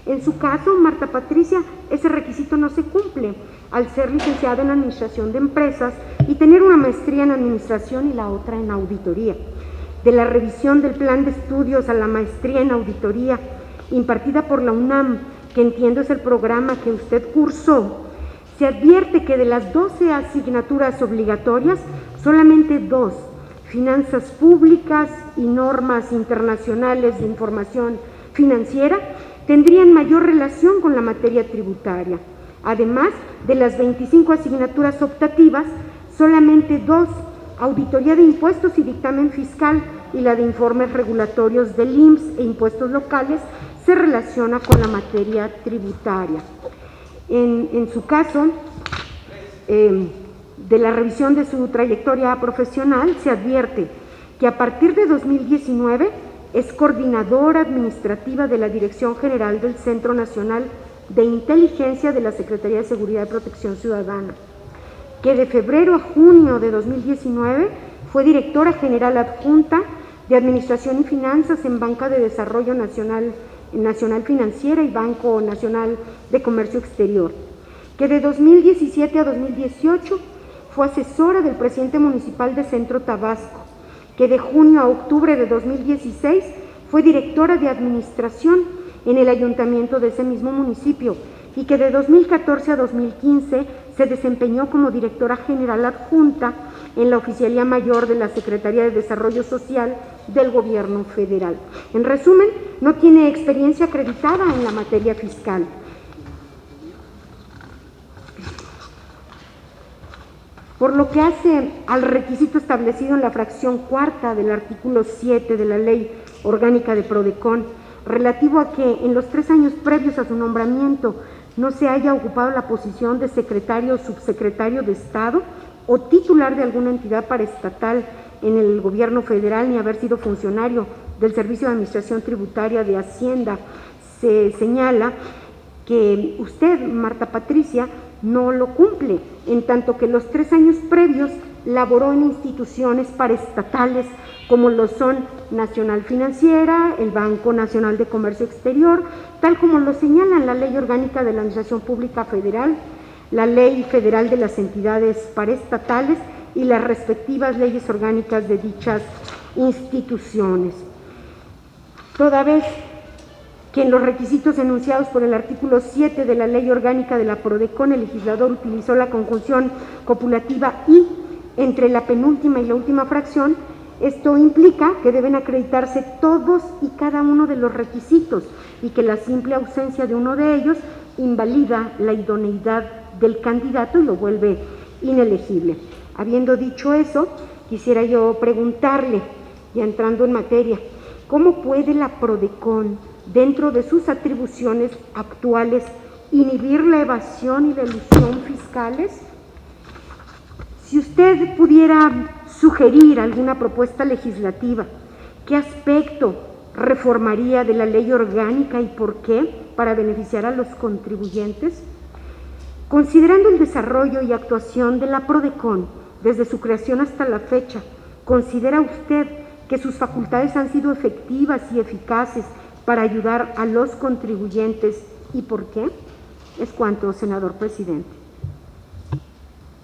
En su caso, Marta Patricia, ese requisito no se cumple al ser licenciada en Administración de Empresas y tener una maestría en Administración y la otra en Auditoría. De la revisión del plan de estudios a la maestría en Auditoría impartida por la UNAM, que entiendo es el programa que usted cursó, se advierte que de las 12 asignaturas obligatorias, solamente 2, Finanzas Públicas y Normas Internacionales de Información Financiera, tendrían mayor relación con la materia tributaria. Además de las 25 asignaturas optativas, solamente 2, auditoría de impuestos y dictamen fiscal y la de informes regulatorios del IMSS e impuestos locales se relaciona con la materia tributaria. En su caso, de la revisión de su trayectoria profesional, se advierte que a partir de 2019 es coordinadora administrativa de la Dirección General del Centro Nacional de Inteligencia de la Secretaría de Seguridad y Protección Ciudadana, que de febrero a junio de 2019 fue directora general adjunta de Administración y Finanzas en Banca de Desarrollo Nacional Financiera y Banco Nacional de Comercio Exterior, que de 2017 a 2018 fue asesora del presidente municipal de Centro Tabasco, que de junio a octubre de 2016 fue directora de Administración en el ayuntamiento de ese mismo municipio y que de 2014 a 2015 se desempeñó como directora general adjunta en la Oficialía Mayor de la Secretaría de Desarrollo Social del Gobierno Federal. En resumen, no tiene experiencia acreditada en la materia fiscal. Por lo que hace al requisito establecido en la fracción cuarta del artículo 7 de la Ley Orgánica de Prodecon, relativo a que en los 3 años previos a su nombramiento no se haya ocupado la posición de secretario o subsecretario de Estado o titular de alguna entidad paraestatal en el Gobierno Federal, ni haber sido funcionario del Servicio de Administración Tributaria de Hacienda, se señala que usted, Marta Patricia, no lo cumple, en tanto que los 3 años previos laboró en instituciones paraestatales como lo son Nacional Financiera, el Banco Nacional de Comercio Exterior, tal como lo señalan la Ley Orgánica de la Administración Pública Federal, la Ley Federal de las Entidades Paraestatales y las respectivas leyes orgánicas de dichas instituciones. Toda vez que en los requisitos enunciados por el artículo 7 de la Ley Orgánica de la Prodecon, el legislador utilizó la conjunción copulativa y entre la penúltima y la última fracción, esto implica que deben acreditarse todos y cada uno de los requisitos y que la simple ausencia de uno de ellos invalida la idoneidad del candidato y lo vuelve inelegible. Habiendo dicho eso, quisiera yo preguntarle, ya entrando en materia, ¿cómo puede la Prodecon, dentro de sus atribuciones actuales, inhibir la evasión y la elusión fiscales? Si usted pudiera sugerir alguna propuesta legislativa, ¿qué aspecto reformaría de la ley orgánica y por qué para beneficiar a los contribuyentes? Considerando el desarrollo y actuación de la Prodecon desde su creación hasta la fecha, ¿considera usted que sus facultades han sido efectivas y eficaces para ayudar a los contribuyentes y por qué? Es cuanto, senador presidente.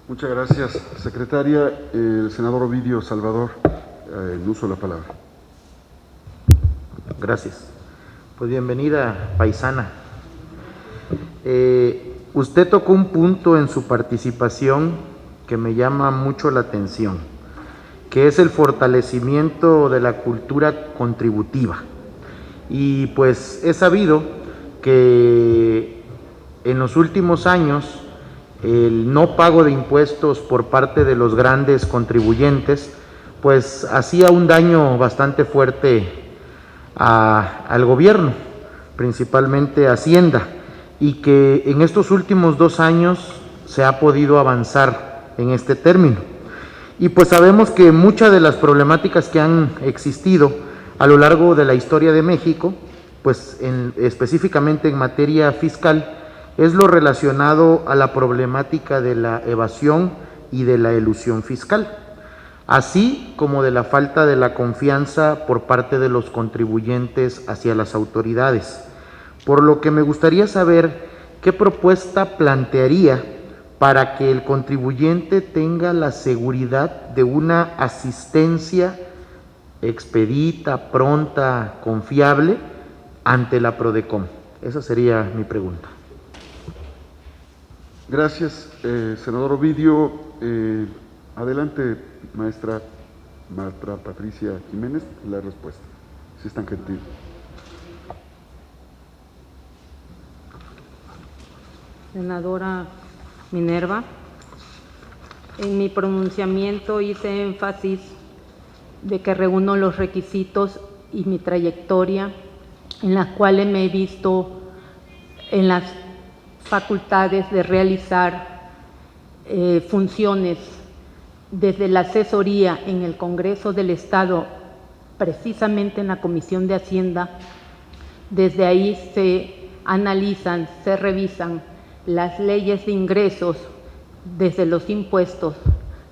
Muchas gracias, secretaria. El senador Ovidio Salvador, en uso de la palabra. Gracias. Pues bienvenida, paisana. Usted tocó un punto en su participación que me llama mucho la atención, que es el fortalecimiento de la cultura contributiva. Y pues he sabido que en los últimos años el no pago de impuestos por parte de los grandes contribuyentes pues hacía un daño bastante fuerte al gobierno, principalmente Hacienda, y que en estos últimos 2 años se ha podido avanzar en este término. Y pues sabemos que muchas de las problemáticas que han existido a lo largo de la historia de México, pues específicamente en materia fiscal, es lo relacionado a la problemática de la evasión y de la elusión fiscal, así como de la falta de la confianza por parte de los contribuyentes hacia las autoridades. Por lo que me gustaría saber qué propuesta plantearía para que el contribuyente tenga la seguridad de una asistencia expedita, pronta, confiable ante la Prodecon. Esa sería mi pregunta. Gracias, senador Ovidio. Adelante, maestra Marta Patricia Jiménez, la respuesta, si es tan gentil. Senadora Minerva. En mi pronunciamiento hice énfasis de que reúno los requisitos y mi trayectoria, en las cuales me he visto en las facultades de realizar funciones desde la asesoría en el Congreso del Estado, precisamente en la Comisión de Hacienda. Desde ahí se analizan, se revisan las leyes de ingresos, desde los impuestos,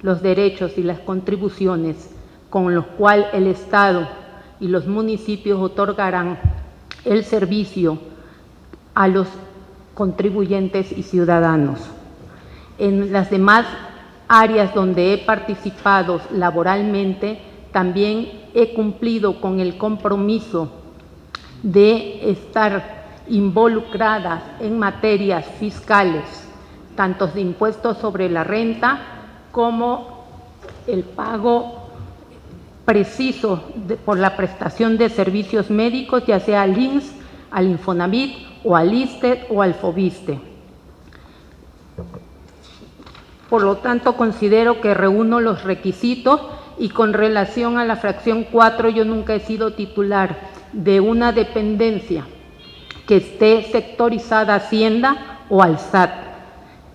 los derechos y las contribuciones, con los cuales el Estado y los municipios otorgarán el servicio a los contribuyentes y ciudadanos. En las demás áreas donde he participado laboralmente, también he cumplido con el compromiso de estar involucradas en materias fiscales, tanto de impuestos sobre la renta como el pago preciso por la prestación de servicios médicos, ya sea al INSS, al Infonavit o al ISSSTE o al FOBISSSTE. Por lo tanto, considero que reúno los requisitos, y con relación a la fracción 4, yo nunca he sido titular de una dependencia que esté sectorizada a Hacienda o al SAT.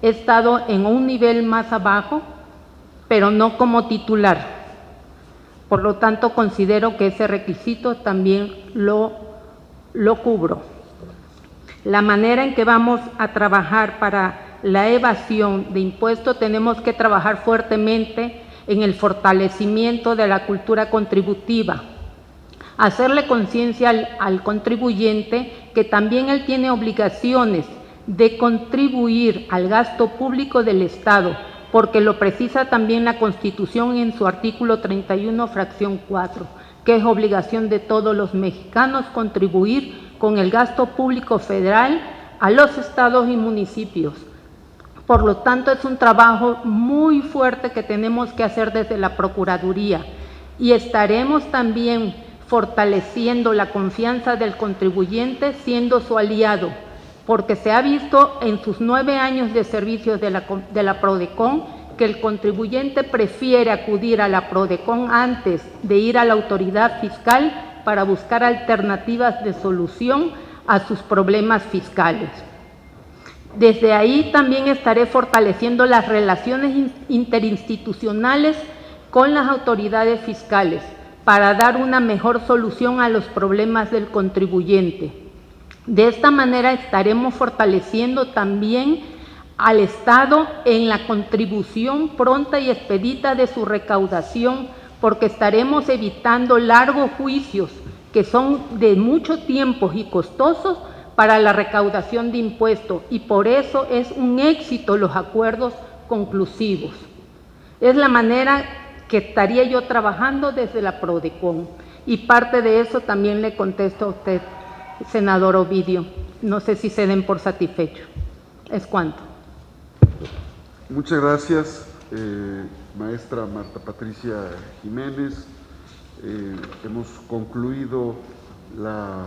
He estado en un nivel más abajo, pero no como titular. Por lo tanto, considero que ese requisito también lo cubro. La manera en que vamos a trabajar para la evasión de impuestos, tenemos que trabajar fuertemente en el fortalecimiento de la cultura contributiva, hacerle conciencia al contribuyente que también él tiene obligaciones de contribuir al gasto público del Estado, porque lo precisa también la Constitución en su artículo 31, fracción 4, que es obligación de todos los mexicanos contribuir con el gasto público federal a los estados y municipios. Por lo tanto, es un trabajo muy fuerte que tenemos que hacer desde la Procuraduría, y estaremos también fortaleciendo la confianza del contribuyente, siendo su aliado, porque se ha visto en sus 9 años de servicios de la PRODECON que el contribuyente prefiere acudir a la PRODECON antes de ir a la autoridad fiscal para buscar alternativas de solución a sus problemas fiscales. Desde ahí también estaré fortaleciendo las relaciones interinstitucionales con las autoridades fiscales para dar una mejor solución a los problemas del contribuyente. De esta manera estaremos fortaleciendo también al Estado en la contribución pronta y expedita de su recaudación, porque estaremos evitando largos juicios que son de mucho tiempo y costosos para la recaudación de impuestos, y por eso es un éxito los acuerdos conclusivos. Es la manera que estaría yo trabajando desde la PRODECON, y parte de eso también le contesto a usted, senador Ovidio. No sé si se den por satisfecho. ¿Es cuanto? Muchas gracias, maestra Marta Patricia Jiménez. Hemos concluido la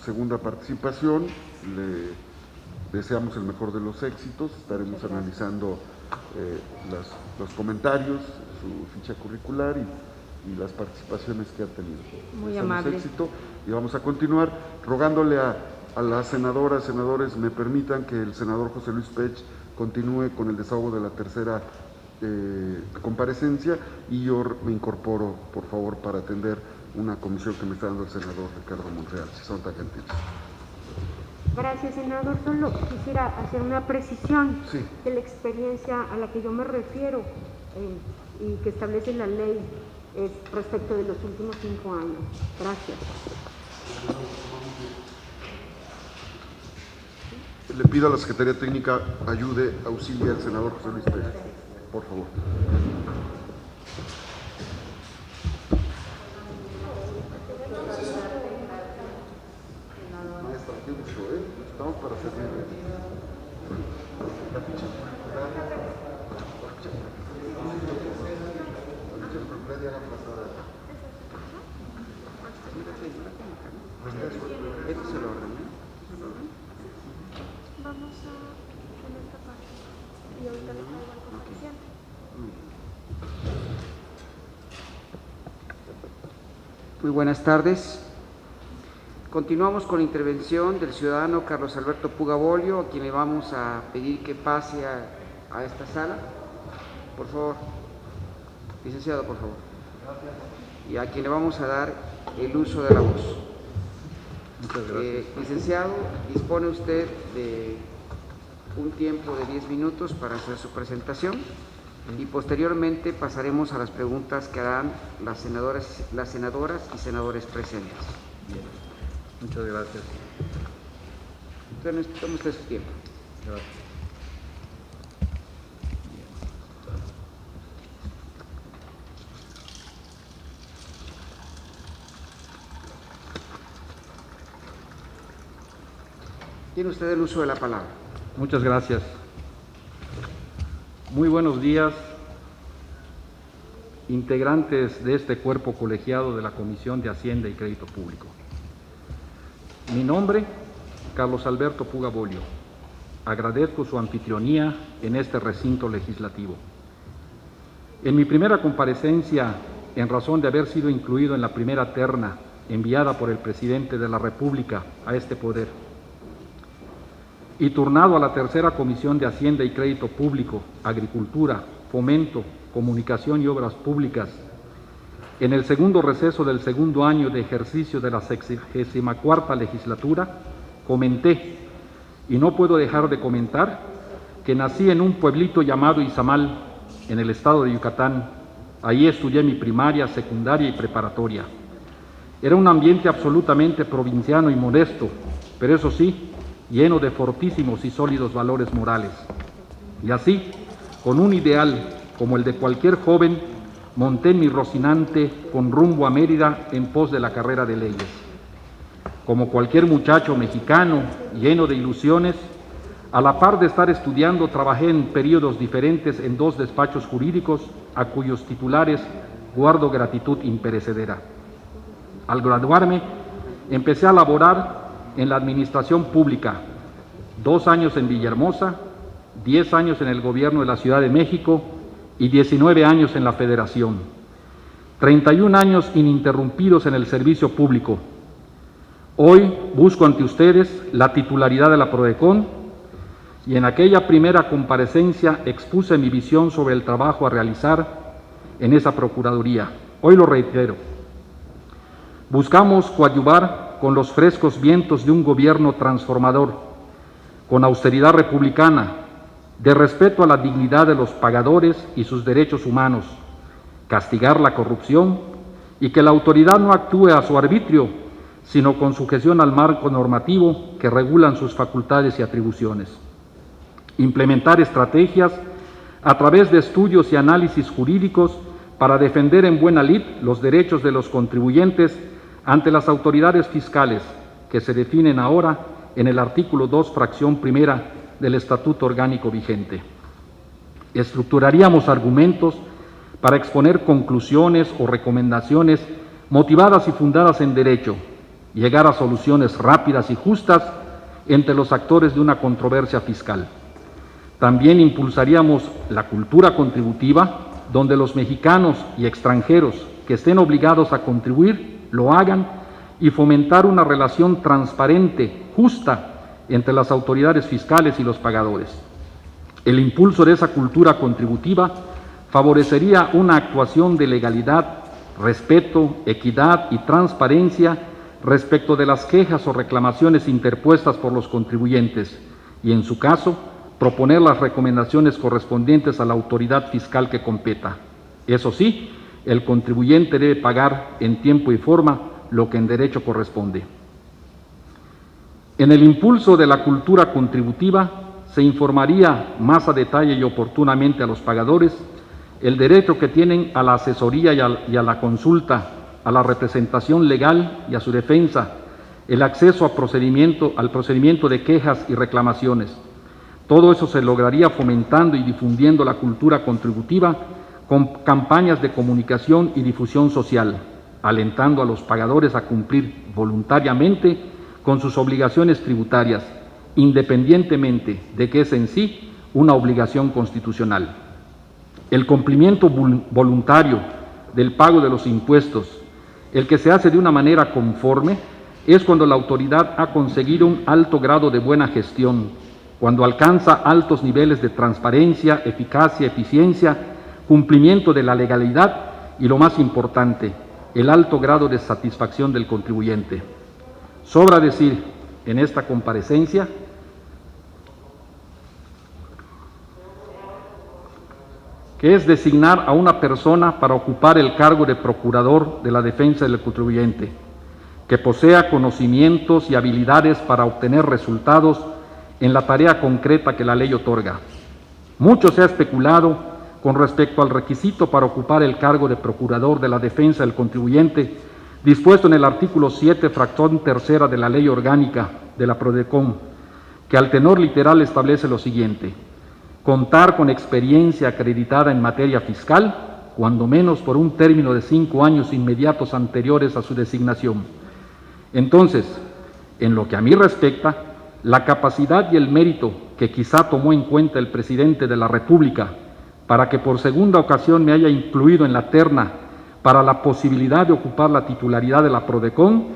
segunda participación. Le deseamos el mejor de los éxitos. Estaremos analizando los comentarios, su ficha curricular y las participaciones que ha tenido. Muy amable. Éxito, y vamos a continuar rogándole a las senadoras, senadores, me permitan que el senador José Luis Pech continúe con el desahogo de la tercera comparecencia, y yo me incorporo, por favor, para atender una comisión que me está dando el senador Ricardo Monreal, si son tan gentiles. Gracias, senador. Solo quisiera hacer una precisión. Sí. De la experiencia a la que yo me refiero y que establece la ley es respecto de los últimos 5 años. Gracias. Le pido a la Secretaría Técnica ayude, auxilie al senador José Luis Pérez, por favor. Maestra, qué mucho, estamos para servirle. La ficha curricular. La ficha curricular ya la pasada. Esto se lo ordené. Vamos a en esta parte y ahorita le traigo al comerciante. Muy buenas tardes. Continuamos con la intervención del ciudadano Carlos Alberto Puga Bolio, a quien le vamos a pedir que pase a esta sala. Por favor, licenciado, por favor. Y a quien le vamos a dar el uso de la voz. Muchas gracias. Licenciado, dispone usted de un tiempo de 10 minutos para hacer su presentación y posteriormente pasaremos a las preguntas que harán las senadoras y senadores presentes. Bien. Muchas gracias. Entonces, tome usted su tiempo. Gracias. Tiene usted el uso de la palabra. Muchas gracias. Muy buenos días, integrantes de este cuerpo colegiado de la Comisión de Hacienda y Crédito Público. Mi nombre, Carlos Alberto Puga Bolio. Agradezco su anfitrionía en este recinto legislativo. En mi primera comparecencia, en razón de haber sido incluido en la primera terna enviada por el Presidente de la República a este poder, y turnado a la tercera Comisión de Hacienda y Crédito Público, Agricultura, Fomento, Comunicación y Obras Públicas, en el segundo receso del segundo año de ejercicio de la 64ª legislatura, comenté, y no puedo dejar de comentar, que nací en un pueblito llamado Izamal, en el estado de Yucatán. Allí estudié mi primaria, secundaria y preparatoria. Era un ambiente absolutamente provinciano y modesto, pero eso sí, lleno de fortísimos y sólidos valores morales. Y así, con un ideal como el de cualquier joven, monté en mi Rocinante con rumbo a Mérida en pos de la carrera de leyes. Como cualquier muchacho mexicano lleno de ilusiones, a la par de estar estudiando, trabajé en periodos diferentes en 2 despachos jurídicos a cuyos titulares guardo gratitud imperecedera. Al graduarme, empecé a laborar en la administración pública, 2 años en Villahermosa, 10 años en el gobierno de la Ciudad de México y 19 años en la Federación, 31 años ininterrumpidos en el servicio público. Hoy busco ante ustedes la titularidad de la Prodecon y en aquella primera comparecencia expuse mi visión sobre el trabajo a realizar en esa Procuraduría. Hoy lo reitero. Buscamos coadyuvar con los frescos vientos de un gobierno transformador, con austeridad republicana, de respeto a la dignidad de los pagadores y sus derechos humanos, castigar la corrupción y que la autoridad no actúe a su arbitrio, sino con sujeción al marco normativo que regulan sus facultades y atribuciones. Implementar estrategias a través de estudios y análisis jurídicos para defender en buena lid los derechos de los contribuyentes ante las autoridades fiscales que se definen ahora en el artículo 2, fracción primera del Estatuto Orgánico vigente. Estructuraríamos argumentos para exponer conclusiones o recomendaciones motivadas y fundadas en derecho, llegar a soluciones rápidas y justas entre los actores de una controversia fiscal. También impulsaríamos la cultura contributiva, donde los mexicanos y extranjeros que estén obligados a contribuir lo hagan, y fomentar una relación transparente, justa, entre las autoridades fiscales y los pagadores. El impulso de esa cultura contributiva favorecería una actuación de legalidad, respeto, equidad y transparencia respecto de las quejas o reclamaciones interpuestas por los contribuyentes y, en su caso, proponer las recomendaciones correspondientes a la autoridad fiscal que competa. Eso sí, el contribuyente debe pagar en tiempo y forma lo que en derecho corresponde. En el impulso de la cultura contributiva se informaría más a detalle y oportunamente a los pagadores el derecho que tienen a la asesoría y a la consulta, a la representación legal y a su defensa, el acceso al procedimiento de quejas y reclamaciones. Todo eso se lograría fomentando y difundiendo la cultura contributiva con campañas de comunicación y difusión social, alentando a los pagadores a cumplir voluntariamente con sus obligaciones tributarias, independientemente de que es en sí una obligación constitucional. el cumplimiento voluntario del pago de los impuestos, el que se hace de una manera conforme, es cuando la autoridad ha conseguido un alto grado de buena gestión, cuando alcanza altos niveles de transparencia, eficacia, eficiencia, cumplimiento de la legalidad y, lo más importante, el alto grado de satisfacción del contribuyente. Sobra decir en esta comparecencia que es designar a una persona para ocupar el cargo de procurador de la defensa del contribuyente, que posea conocimientos y habilidades para obtener resultados en la tarea concreta que la ley otorga. Mucho se ha especulado con respecto al requisito para ocupar el cargo de procurador de la defensa del contribuyente, dispuesto en el artículo 7, fracción tercera de la Ley Orgánica de la PRODECON, que al tenor literal establece lo siguiente: contar con experiencia acreditada en materia fiscal, cuando menos por un término de 5 años inmediatos anteriores a su designación. Entonces, en lo que a mí respecta, la capacidad y el mérito que quizá tomó en cuenta el presidente de la República para que por segunda ocasión me haya incluido en la terna para la posibilidad de ocupar la titularidad de la PRODECON,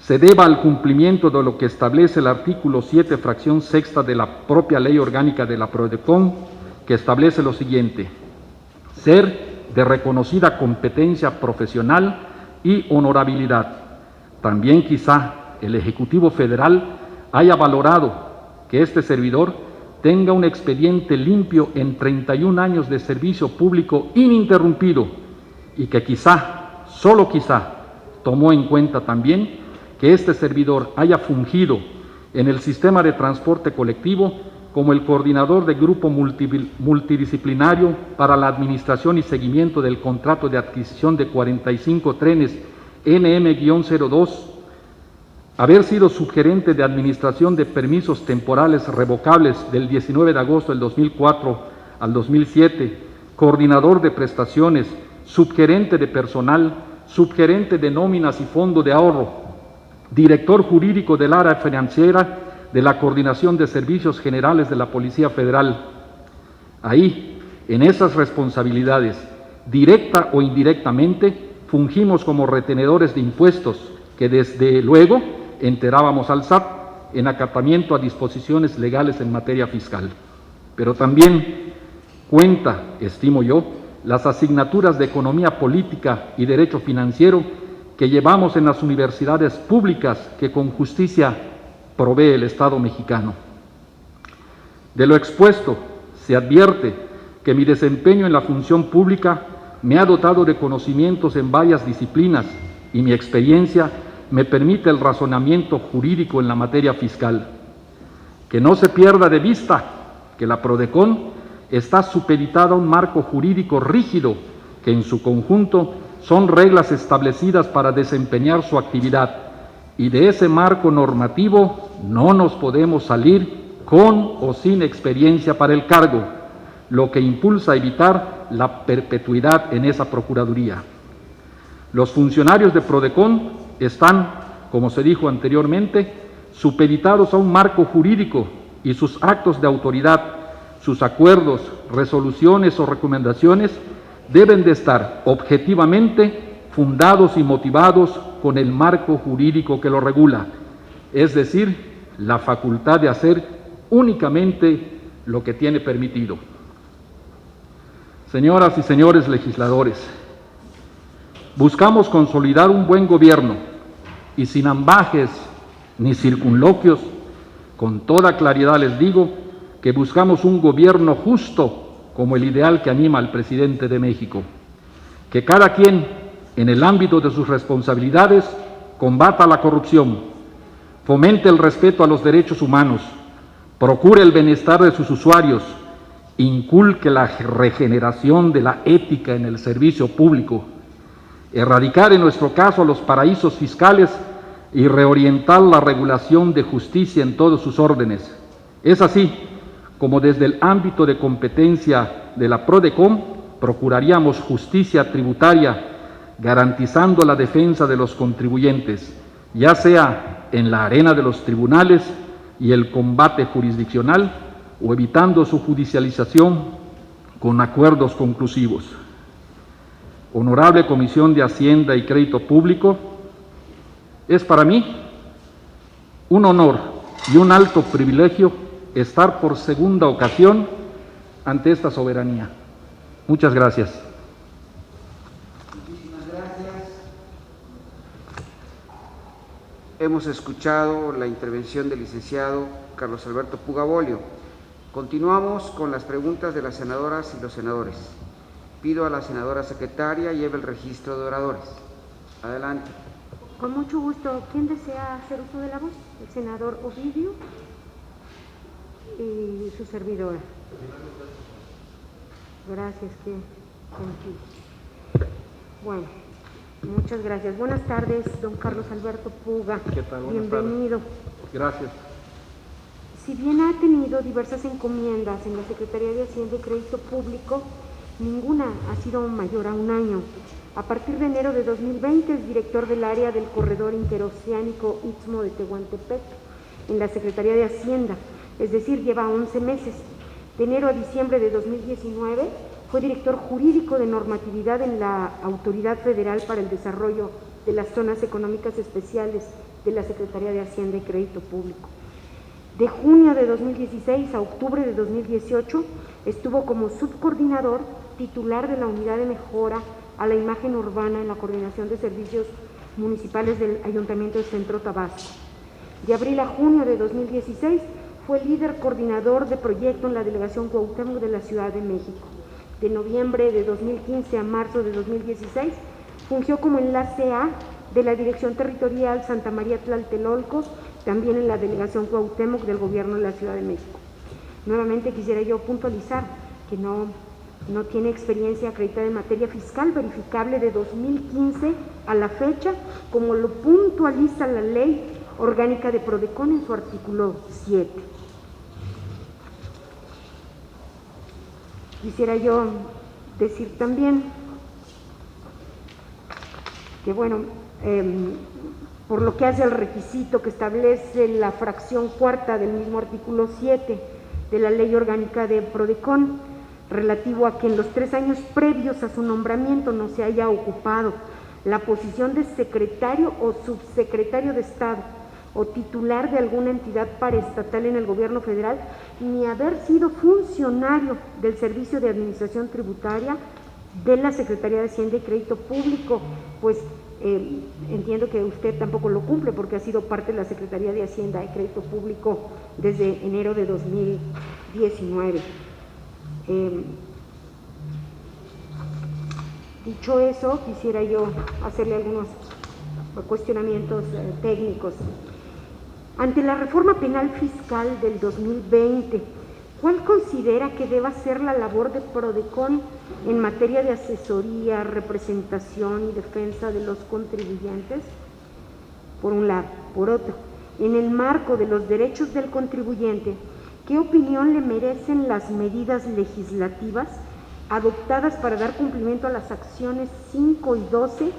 se deba al cumplimiento de lo que establece el artículo 7, fracción sexta de la propia Ley Orgánica de la PRODECON, que establece lo siguiente: ser de reconocida competencia profesional y honorabilidad. También quizá el Ejecutivo Federal haya valorado que este servidor tenga un expediente limpio en 31 años de servicio público ininterrumpido y que quizá, solo quizá, tomó en cuenta también que este servidor haya fungido en el sistema de transporte colectivo como el coordinador de grupo multidisciplinario para la administración y seguimiento del contrato de adquisición de 45 trenes NM-02, haber sido subgerente de administración de permisos temporales revocables del 19 de agosto del 2004 al 2007, coordinador de prestaciones, subgerente de personal, subgerente de nóminas y fondo de ahorro, director jurídico del área financiera de la Coordinación de Servicios Generales de la Policía Federal. Ahí, en esas responsabilidades, directa o indirectamente, fungimos como retenedores de impuestos que desde luego enterábamos al SAT en acatamiento a disposiciones legales en materia fiscal. Pero también cuenta, estimo yo, las asignaturas de Economía Política y Derecho Financiero que llevamos en las universidades públicas que con justicia provee el Estado mexicano. De lo expuesto, se advierte que mi desempeño en la función pública me ha dotado de conocimientos en varias disciplinas y mi experiencia me permite el razonamiento jurídico en la materia fiscal. Que no se pierda de vista que la PRODECON está supeditada a un marco jurídico rígido que en su conjunto son reglas establecidas para desempeñar su actividad, y de ese marco normativo no nos podemos salir con o sin experiencia para el cargo, lo que impulsa a evitar la perpetuidad en esa procuraduría. Los funcionarios de PRODECON están, como se dijo anteriormente, supeditados a un marco jurídico y sus actos de autoridad, sus acuerdos, resoluciones o recomendaciones deben de estar objetivamente fundados y motivados con el marco jurídico que lo regula, es decir, la facultad de hacer únicamente lo que tiene permitido. Señoras y señores legisladores, buscamos consolidar un buen gobierno y sin ambajes ni circunloquios, con toda claridad les digo que buscamos un gobierno justo como el ideal que anima al presidente de México, que cada quien en el ámbito de sus responsabilidades combata la corrupción, fomente el respeto a los derechos humanos, procure el bienestar de sus usuarios, inculque la regeneración de la ética en el servicio público, erradicar en nuestro caso los paraísos fiscales y reorientar la regulación de justicia en todos sus órdenes. Es así como desde el ámbito de competencia de la PRODECON procuraríamos justicia tributaria, garantizando la defensa de los contribuyentes, ya sea en la arena de los tribunales y el combate jurisdiccional, o evitando su judicialización con acuerdos conclusivos. Honorable Comisión de Hacienda y Crédito Público, es para mí un honor y un alto privilegio estar por segunda ocasión ante esta soberanía. Muchas gracias. Muchísimas gracias. Hemos escuchado la intervención del licenciado Carlos Alberto Puga Bolio. Continuamos con las preguntas de las senadoras y los senadores. Pido a la senadora secretaria lleve el registro de oradores. Adelante. Con mucho gusto. ¿Quién desea hacer uso de la voz? El senador Ovidio y su servidora. Gracias, qué gentil. Bueno, muchas gracias. Buenas tardes, don Carlos Alberto Puga. ¿Qué tal? Buenas Bienvenido. tardes. Gracias. Si bien ha tenido diversas encomiendas en la Secretaría de Hacienda y Crédito Público, ninguna ha sido mayor a un año. A partir de enero de 2020 es director del área del Corredor Interoceánico Istmo de Tehuantepec en la Secretaría de Hacienda, es decir, lleva 11 meses. De enero a diciembre de 2019 fue director jurídico de normatividad en la Autoridad Federal para el Desarrollo de las Zonas Económicas Especiales de la Secretaría de Hacienda y Crédito Público. De junio de 2016 a octubre de 2018 estuvo como subcoordinador titular de la Unidad de Mejora a la Imagen Urbana en la Coordinación de Servicios Municipales del Ayuntamiento de Centro Tabasco. De abril a junio de 2016 fue líder coordinador de proyecto en la Delegación Cuauhtémoc de la Ciudad de México. De noviembre de 2015 a marzo de 2016 fungió como enlace A de la Dirección Territorial Santa María Tlaltelolco, también en la Delegación Cuauhtémoc del Gobierno de la Ciudad de México. Nuevamente quisiera yo puntualizar que no tiene experiencia acreditada en materia fiscal verificable de 2015 a la fecha, como lo puntualiza la Ley Orgánica de Prodecon en su artículo 7. Quisiera yo decir también que, bueno, por lo que hace al requisito que establece la fracción cuarta del mismo artículo 7 de la Ley Orgánica de Prodecon, relativo a que en los 3 años previos a su nombramiento no se haya ocupado la posición de secretario o subsecretario de Estado o titular de alguna entidad paraestatal en el gobierno federal, ni haber sido funcionario del Servicio de Administración Tributaria de la Secretaría de Hacienda y Crédito Público, pues entiendo que usted tampoco lo cumple porque ha sido parte de la Secretaría de Hacienda y Crédito Público desde enero de 2019. Dicho eso, quisiera yo hacerle algunos cuestionamientos técnicos. Ante la reforma penal fiscal del 2020, ¿cuál considera que deba ser la labor de Prodecon en materia de asesoría, representación y defensa de los contribuyentes? Por un lado. Por otro, en el marco de los derechos del contribuyente, ¿qué opinión le merecen las medidas legislativas adoptadas para dar cumplimiento a las acciones 5 y 12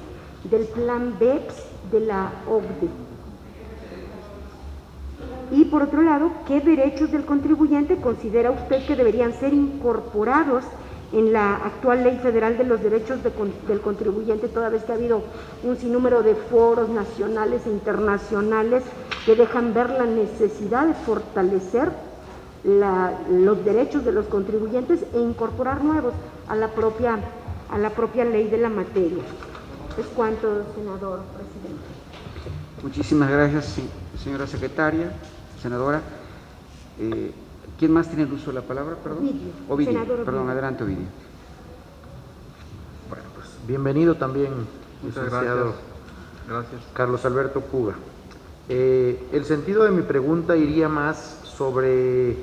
del Plan BEPS de la OCDE? Y por otro lado, ¿qué derechos del contribuyente considera usted que deberían ser incorporados en la actual Ley Federal de los Derechos del Contribuyente, toda vez que ha habido un sinnúmero de foros nacionales e internacionales que dejan ver la necesidad de fortalecer los derechos de los contribuyentes e incorporar nuevos a la propia ley de la materia? Es cuanto, senador presidente. Muchísimas gracias, señora secretaria, senadora. ¿Quién más tiene el uso de la palabra? Perdón. Ovidio. Senador Perdón, Ovidio. Adelante, Ovidio. Bueno, pues bienvenido también, licenciado Gracias. Carlos Alberto Puga. El sentido de mi pregunta iría más sobre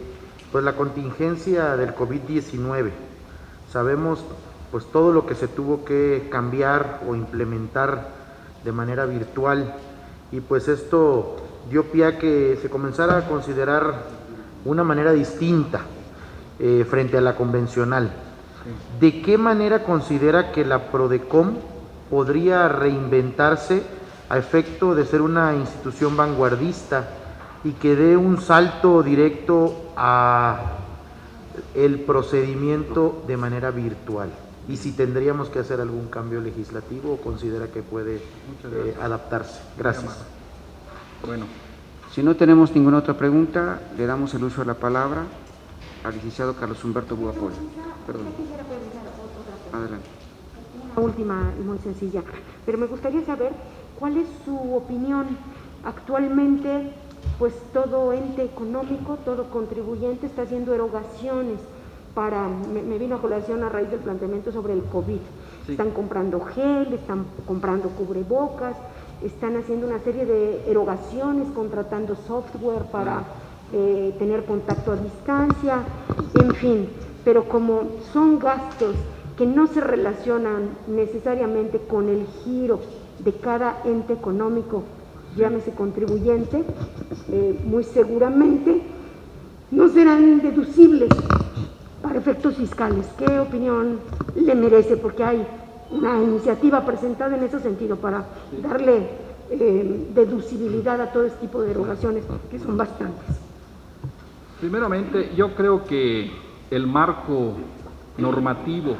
pues, la contingencia del COVID-19. Sabemos pues todo lo que se tuvo que cambiar o implementar de manera virtual, y pues esto dio pie a que se comenzara a considerar una manera distinta frente a la convencional. ¿De qué manera considera que la Prodecon podría reinventarse a efecto de ser una institución vanguardista y que dé un salto directo a el procedimiento de manera virtual y si tendríamos que hacer algún cambio legislativo o considera que puede adaptarse. Gracias. Bueno. Si no tenemos ninguna otra pregunta, le damos el uso de la palabra al licenciado Carlos Humberto Pugavolio. Perdón. Adelante. Una última y muy sencilla, pero me gustaría saber cuál es su opinión. Actualmente, pues todo ente económico, todo contribuyente está haciendo erogaciones para, me vino a colación a raíz del planteamiento sobre el COVID. Sí. Están comprando gel, están comprando cubrebocas, están haciendo una serie de erogaciones, contratando software para tener contacto a distancia, en fin, pero como son gastos que no se relacionan necesariamente con el giro de cada ente económico, llámese contribuyente, muy seguramente no serán deducibles para efectos fiscales. ¿Qué opinión le merece? Porque hay una iniciativa presentada en ese sentido para darle deducibilidad a todo este tipo de erogaciones, que son bastantes. Primeramente, yo creo que el marco normativo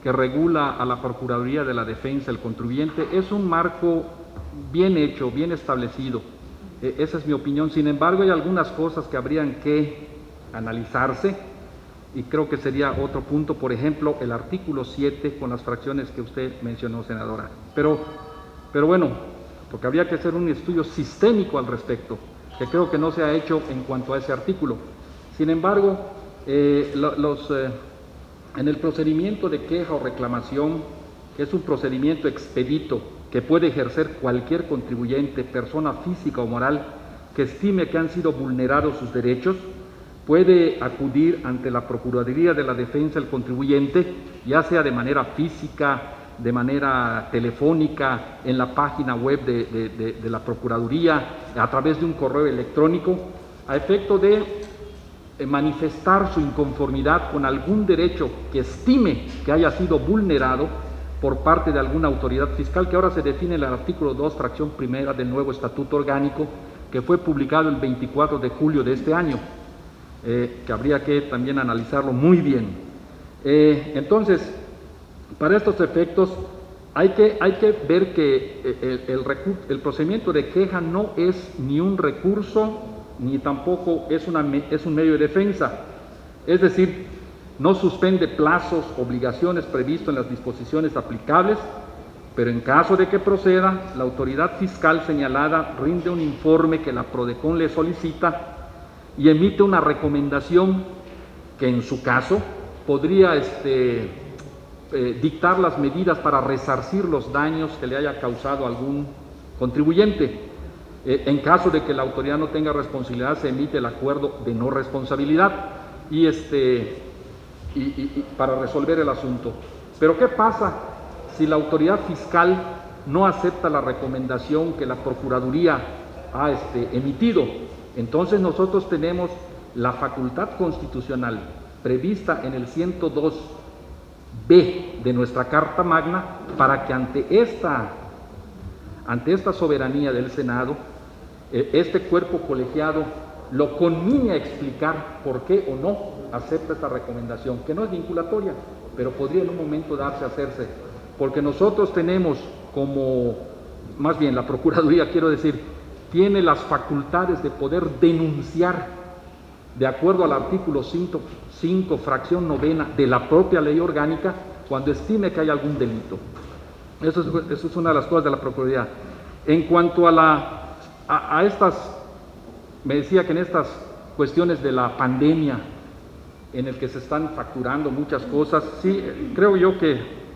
que regula a la Procuraduría de la Defensa del Contribuyente es un marco bien hecho, bien establecido. Esa es mi opinión. Sin embargo, hay algunas cosas que habrían que analizarse y creo que sería otro punto, por ejemplo, el artículo 7 con las fracciones que usted mencionó, senadora. Pero bueno, porque habría que hacer un estudio sistémico al respecto, que creo que no se ha hecho en cuanto a ese artículo. Sin embargo, en el procedimiento de queja o reclamación, que es un procedimiento expedito que puede ejercer cualquier contribuyente, persona física o moral, que estime que han sido vulnerados sus derechos, puede acudir ante la Procuraduría de la Defensa del Contribuyente, ya sea de manera física, de manera telefónica, en la página web de la Procuraduría, a través de un correo electrónico, a efecto de manifestar su inconformidad con algún derecho que estime que haya sido vulnerado por parte de alguna autoridad fiscal, que ahora se define en el artículo 2, fracción primera del nuevo Estatuto Orgánico, que fue publicado el 24 de julio de este año, que habría que también analizarlo muy bien. Entonces, para estos efectos, hay que ver que el procedimiento de queja no es ni un recurso, ni tampoco es un medio de defensa. Es decir, no suspende plazos, obligaciones previstos en las disposiciones aplicables, pero en caso de que proceda, la autoridad fiscal señalada rinde un informe que la PRODECON le solicita y emite una recomendación que en su caso podría dictar las medidas para resarcir los daños que le haya causado algún contribuyente. En caso de que la autoridad no tenga responsabilidad, se emite el acuerdo de no responsabilidad y para resolver el asunto. Pero ¿qué pasa si la autoridad fiscal no acepta la recomendación que la Procuraduría ha emitido? Entonces nosotros tenemos la facultad constitucional prevista en el 102B de nuestra Carta Magna para que ante esta soberanía del Senado, este cuerpo colegiado lo conmine a explicar por qué o no acepta esta recomendación, que no es vinculatoria, pero podría en un momento hacerse, porque nosotros tenemos más bien la Procuraduría, quiero decir, tiene las facultades de poder denunciar, de acuerdo al artículo 5, fracción novena de la propia ley orgánica, cuando estime que hay algún delito. Eso es una de las cosas de la Procuraduría. En cuanto a estas, me decía que en estas cuestiones de la pandemia, en el que se están facturando muchas cosas, sí, creo yo que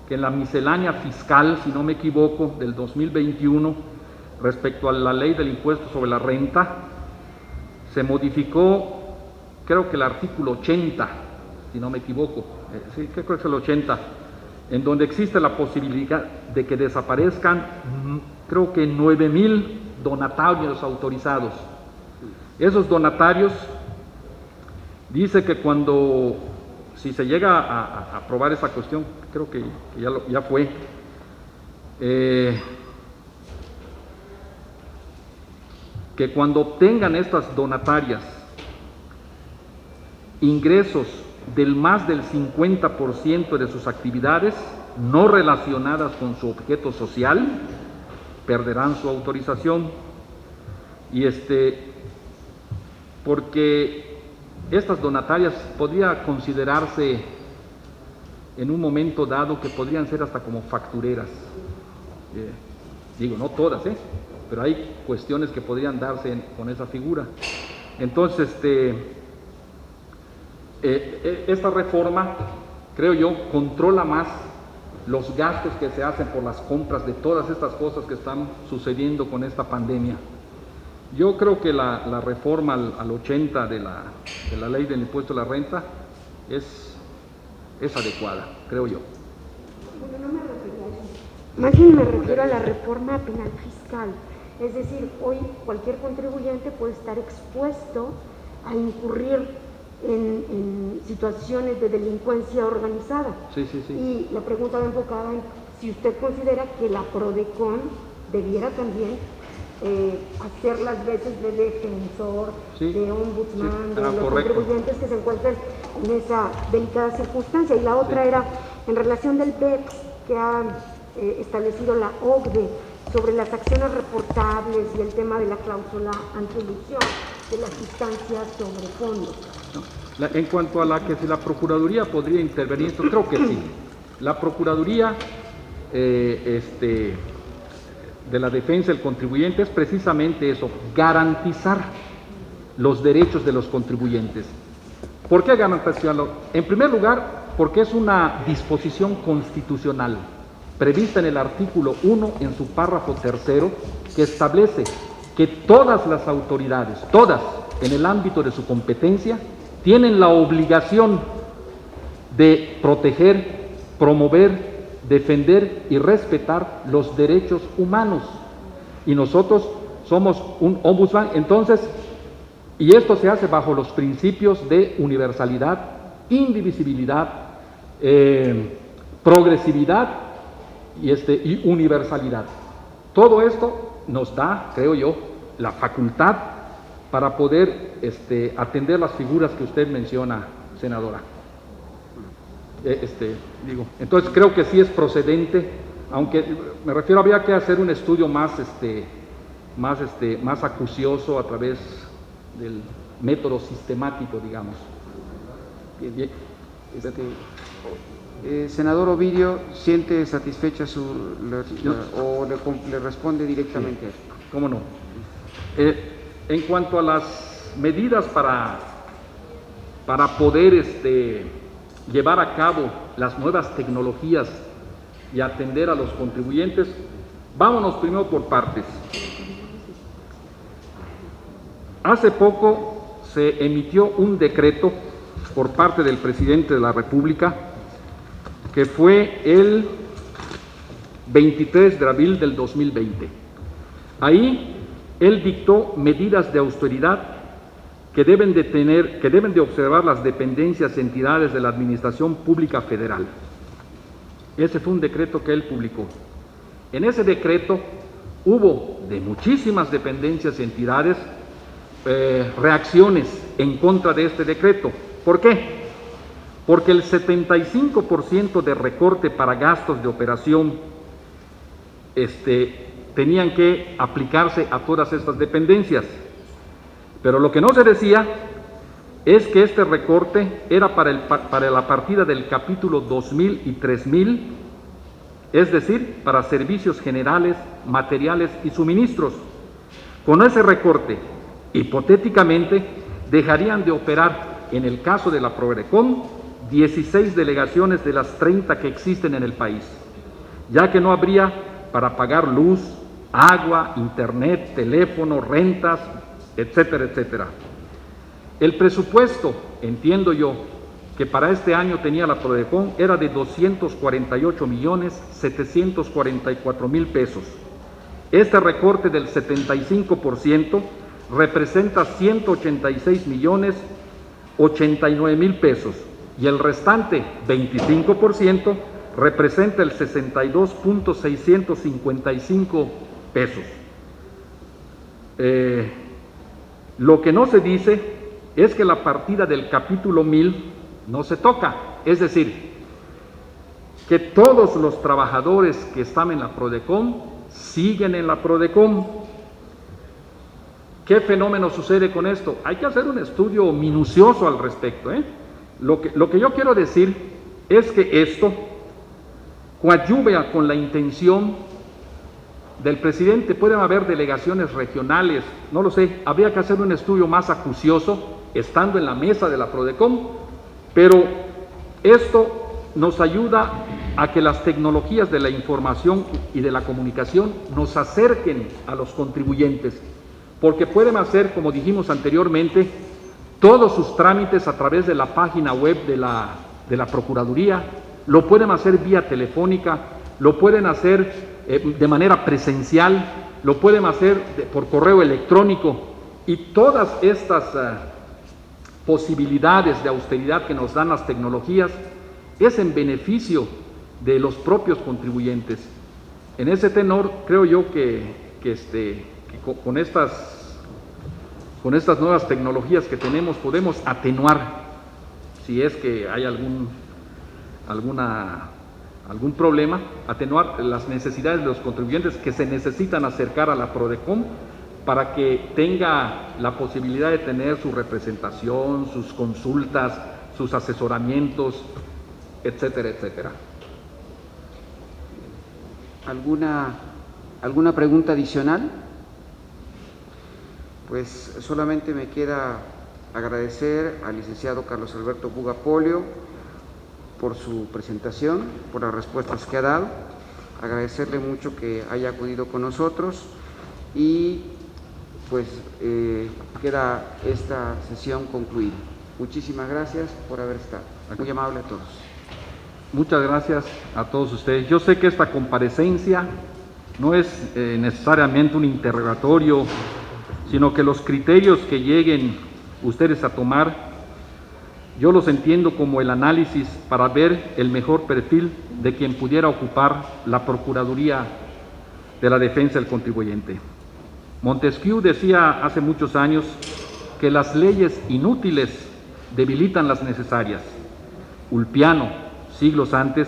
en la miscelánea fiscal, si no me equivoco, del 2021, respecto a la ley del impuesto sobre la renta, se modificó, creo que el artículo 80, si no me equivoco, sí, creo que es el 80, en donde existe la posibilidad de que desaparezcan, creo que 9,000 donatarios autorizados. Esos donatarios, dice que si se llega a aprobar esa cuestión, creo que ya fue, que cuando obtengan estas donatarias ingresos del más del 50% de sus actividades no relacionadas con su objeto social, perderán su autorización. Y porque estas donatarias podría considerarse en un momento dado que podrían ser hasta como factureras. Digo, no todas, pero hay cuestiones que podrían darse con esa figura. Entonces, esta reforma, creo yo, controla más los gastos que se hacen por las compras de todas estas cosas que están sucediendo con esta pandemia. Yo creo que la reforma al 80 de la ley del impuesto a la renta es adecuada, creo yo. Bueno, no me refiero a eso. Más bien me refiero a la reforma penal fiscal. Es decir, hoy cualquier contribuyente puede estar expuesto a incurrir en situaciones de delincuencia organizada. Sí. Y la pregunta va enfocada en si usted considera que la PRODECON debiera también hacer las veces de defensor, de ombudsman, de los contribuyentes que se encuentran en esa delicada circunstancia. Y la otra era en relación del BEPS que ha establecido la OCDE sobre las acciones reportables y el tema de la cláusula antielusión de las instancias sobre fondos. En cuanto a la que si la Procuraduría podría intervenir, esto creo que sí. La Procuraduría de la defensa del contribuyente es precisamente eso, garantizar los derechos de los contribuyentes. ¿Por qué garantizarlo? En primer lugar, porque es una disposición constitucional prevista en el artículo 1 en su párrafo tercero, que establece que todas las autoridades, todas en el ámbito de su competencia, tienen la obligación de proteger, promover, defender y respetar los derechos humanos. Y nosotros somos un ombudsman, entonces, y esto se hace bajo los principios de universalidad, indivisibilidad, progresividad y universalidad. Todo esto nos da, creo yo, la facultad para poder atender las figuras que usted menciona, senadora. Entonces creo que sí es procedente, aunque me refiero, habría que hacer un estudio más acucioso a través del método sistemático, digamos. Bien. Senador Ovidio, ¿siente satisfecha o le responde directamente? Sí. ¿Cómo no? En cuanto a las medidas para poder llevar a cabo las nuevas tecnologías y atender a los contribuyentes, vámonos primero por partes. Hace poco se emitió un decreto por parte del presidente de la República, que fue el 23 de abril del 2020. Ahí él dictó medidas de austeridad que deben de observar las dependencias y entidades de la Administración Pública Federal. Ese fue un decreto que él publicó. En ese decreto hubo de muchísimas dependencias y entidades reacciones en contra de este decreto. ¿Por qué? Porque el 75% de recorte para gastos de operación tenían que aplicarse a todas estas dependencias. Pero lo que no se decía es que este recorte era para la partida del capítulo 2000 y 3000, es decir, para servicios generales, materiales y suministros. Con ese recorte, hipotéticamente, dejarían de operar, en el caso de la PRODECON, 16 delegaciones de las 30 que existen en el país, ya que no habría para pagar luz, agua, internet, teléfono, rentas, etcétera, etcétera. El presupuesto, entiendo yo, que para este año tenía la PRODECON era de 248.744.000 pesos. Este recorte del 75% representa 186.089.000 pesos y el restante 25% representa el 62.655 pesos. Lo que no se dice es que la partida del capítulo 1000 no se toca, es decir, que todos los trabajadores que están en la PRODECON siguen en la PRODECON. ¿Qué fenómeno sucede con esto? Hay que hacer un estudio minucioso al respecto, ¿eh? Lo que yo quiero decir es que esto coadyuva con la intención del presidente. Pueden haber delegaciones regionales, no lo sé, habría que hacer un estudio más acucioso estando en la mesa de la PRODECON, pero esto nos ayuda a que las tecnologías de la información y de la comunicación nos acerquen a los contribuyentes, porque pueden hacer, como dijimos anteriormente, todos sus trámites a través de la página web de la Procuraduría, lo pueden hacer vía telefónica, lo pueden hacer de manera presencial, lo pueden hacer por correo electrónico, y todas estas posibilidades de austeridad que nos dan las tecnologías es en beneficio de los propios contribuyentes. En ese tenor, creo yo que con estas nuevas tecnologías que tenemos podemos atenuar, si es que hay algún problema, atenuar las necesidades de los contribuyentes que se necesitan acercar a la PRODECON para que tenga la posibilidad de tener su representación, sus consultas, sus asesoramientos, etcétera, etcétera. ¿Alguna pregunta adicional? Pues solamente me queda agradecer al licenciado Carlos Alberto Puga Polio por su presentación, por las respuestas que ha dado, agradecerle mucho que haya acudido con nosotros y pues queda esta sesión concluida. Muchísimas gracias por haber estado. Muy amable a todos. Muchas gracias a todos ustedes. Yo sé que esta comparecencia no es necesariamente un interrogatorio, sino que los criterios que lleguen ustedes a tomar, yo los entiendo como el análisis para ver el mejor perfil de quien pudiera ocupar la Procuraduría de la Defensa del Contribuyente. Montesquieu decía hace muchos años que las leyes inútiles debilitan las necesarias. Ulpiano, siglos antes,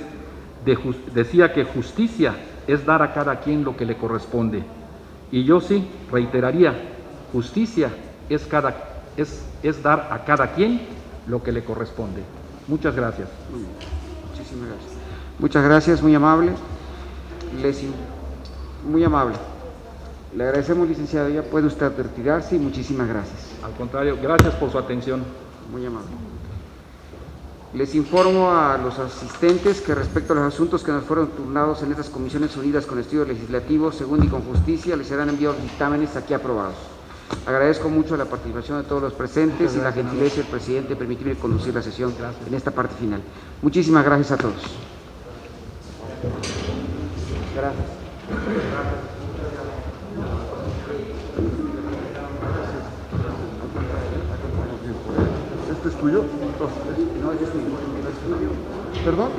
decía que justicia es dar a cada quien lo que le corresponde. Y yo sí reiteraría, justicia es dar a cada quien lo que le corresponde. Muchas gracias. Muchísimas gracias. Muchas gracias, muy amable. Muy amable. Le agradecemos, licenciado. Ya puede usted retirarse y muchísimas gracias. Al contrario, gracias por su atención. Muy amable. Les informo a los asistentes que respecto a los asuntos que nos fueron turnados en estas comisiones unidas con estudios legislativos, según y con justicia, les serán enviados dictámenes aquí aprobados. Agradezco mucho la participación de todos los presentes y la gentileza del presidente de permitirme conducir la sesión en esta parte final. Muchísimas gracias a todos. Gracias. ¿Este es tuyo? No, es tuyo. ¿Perdón?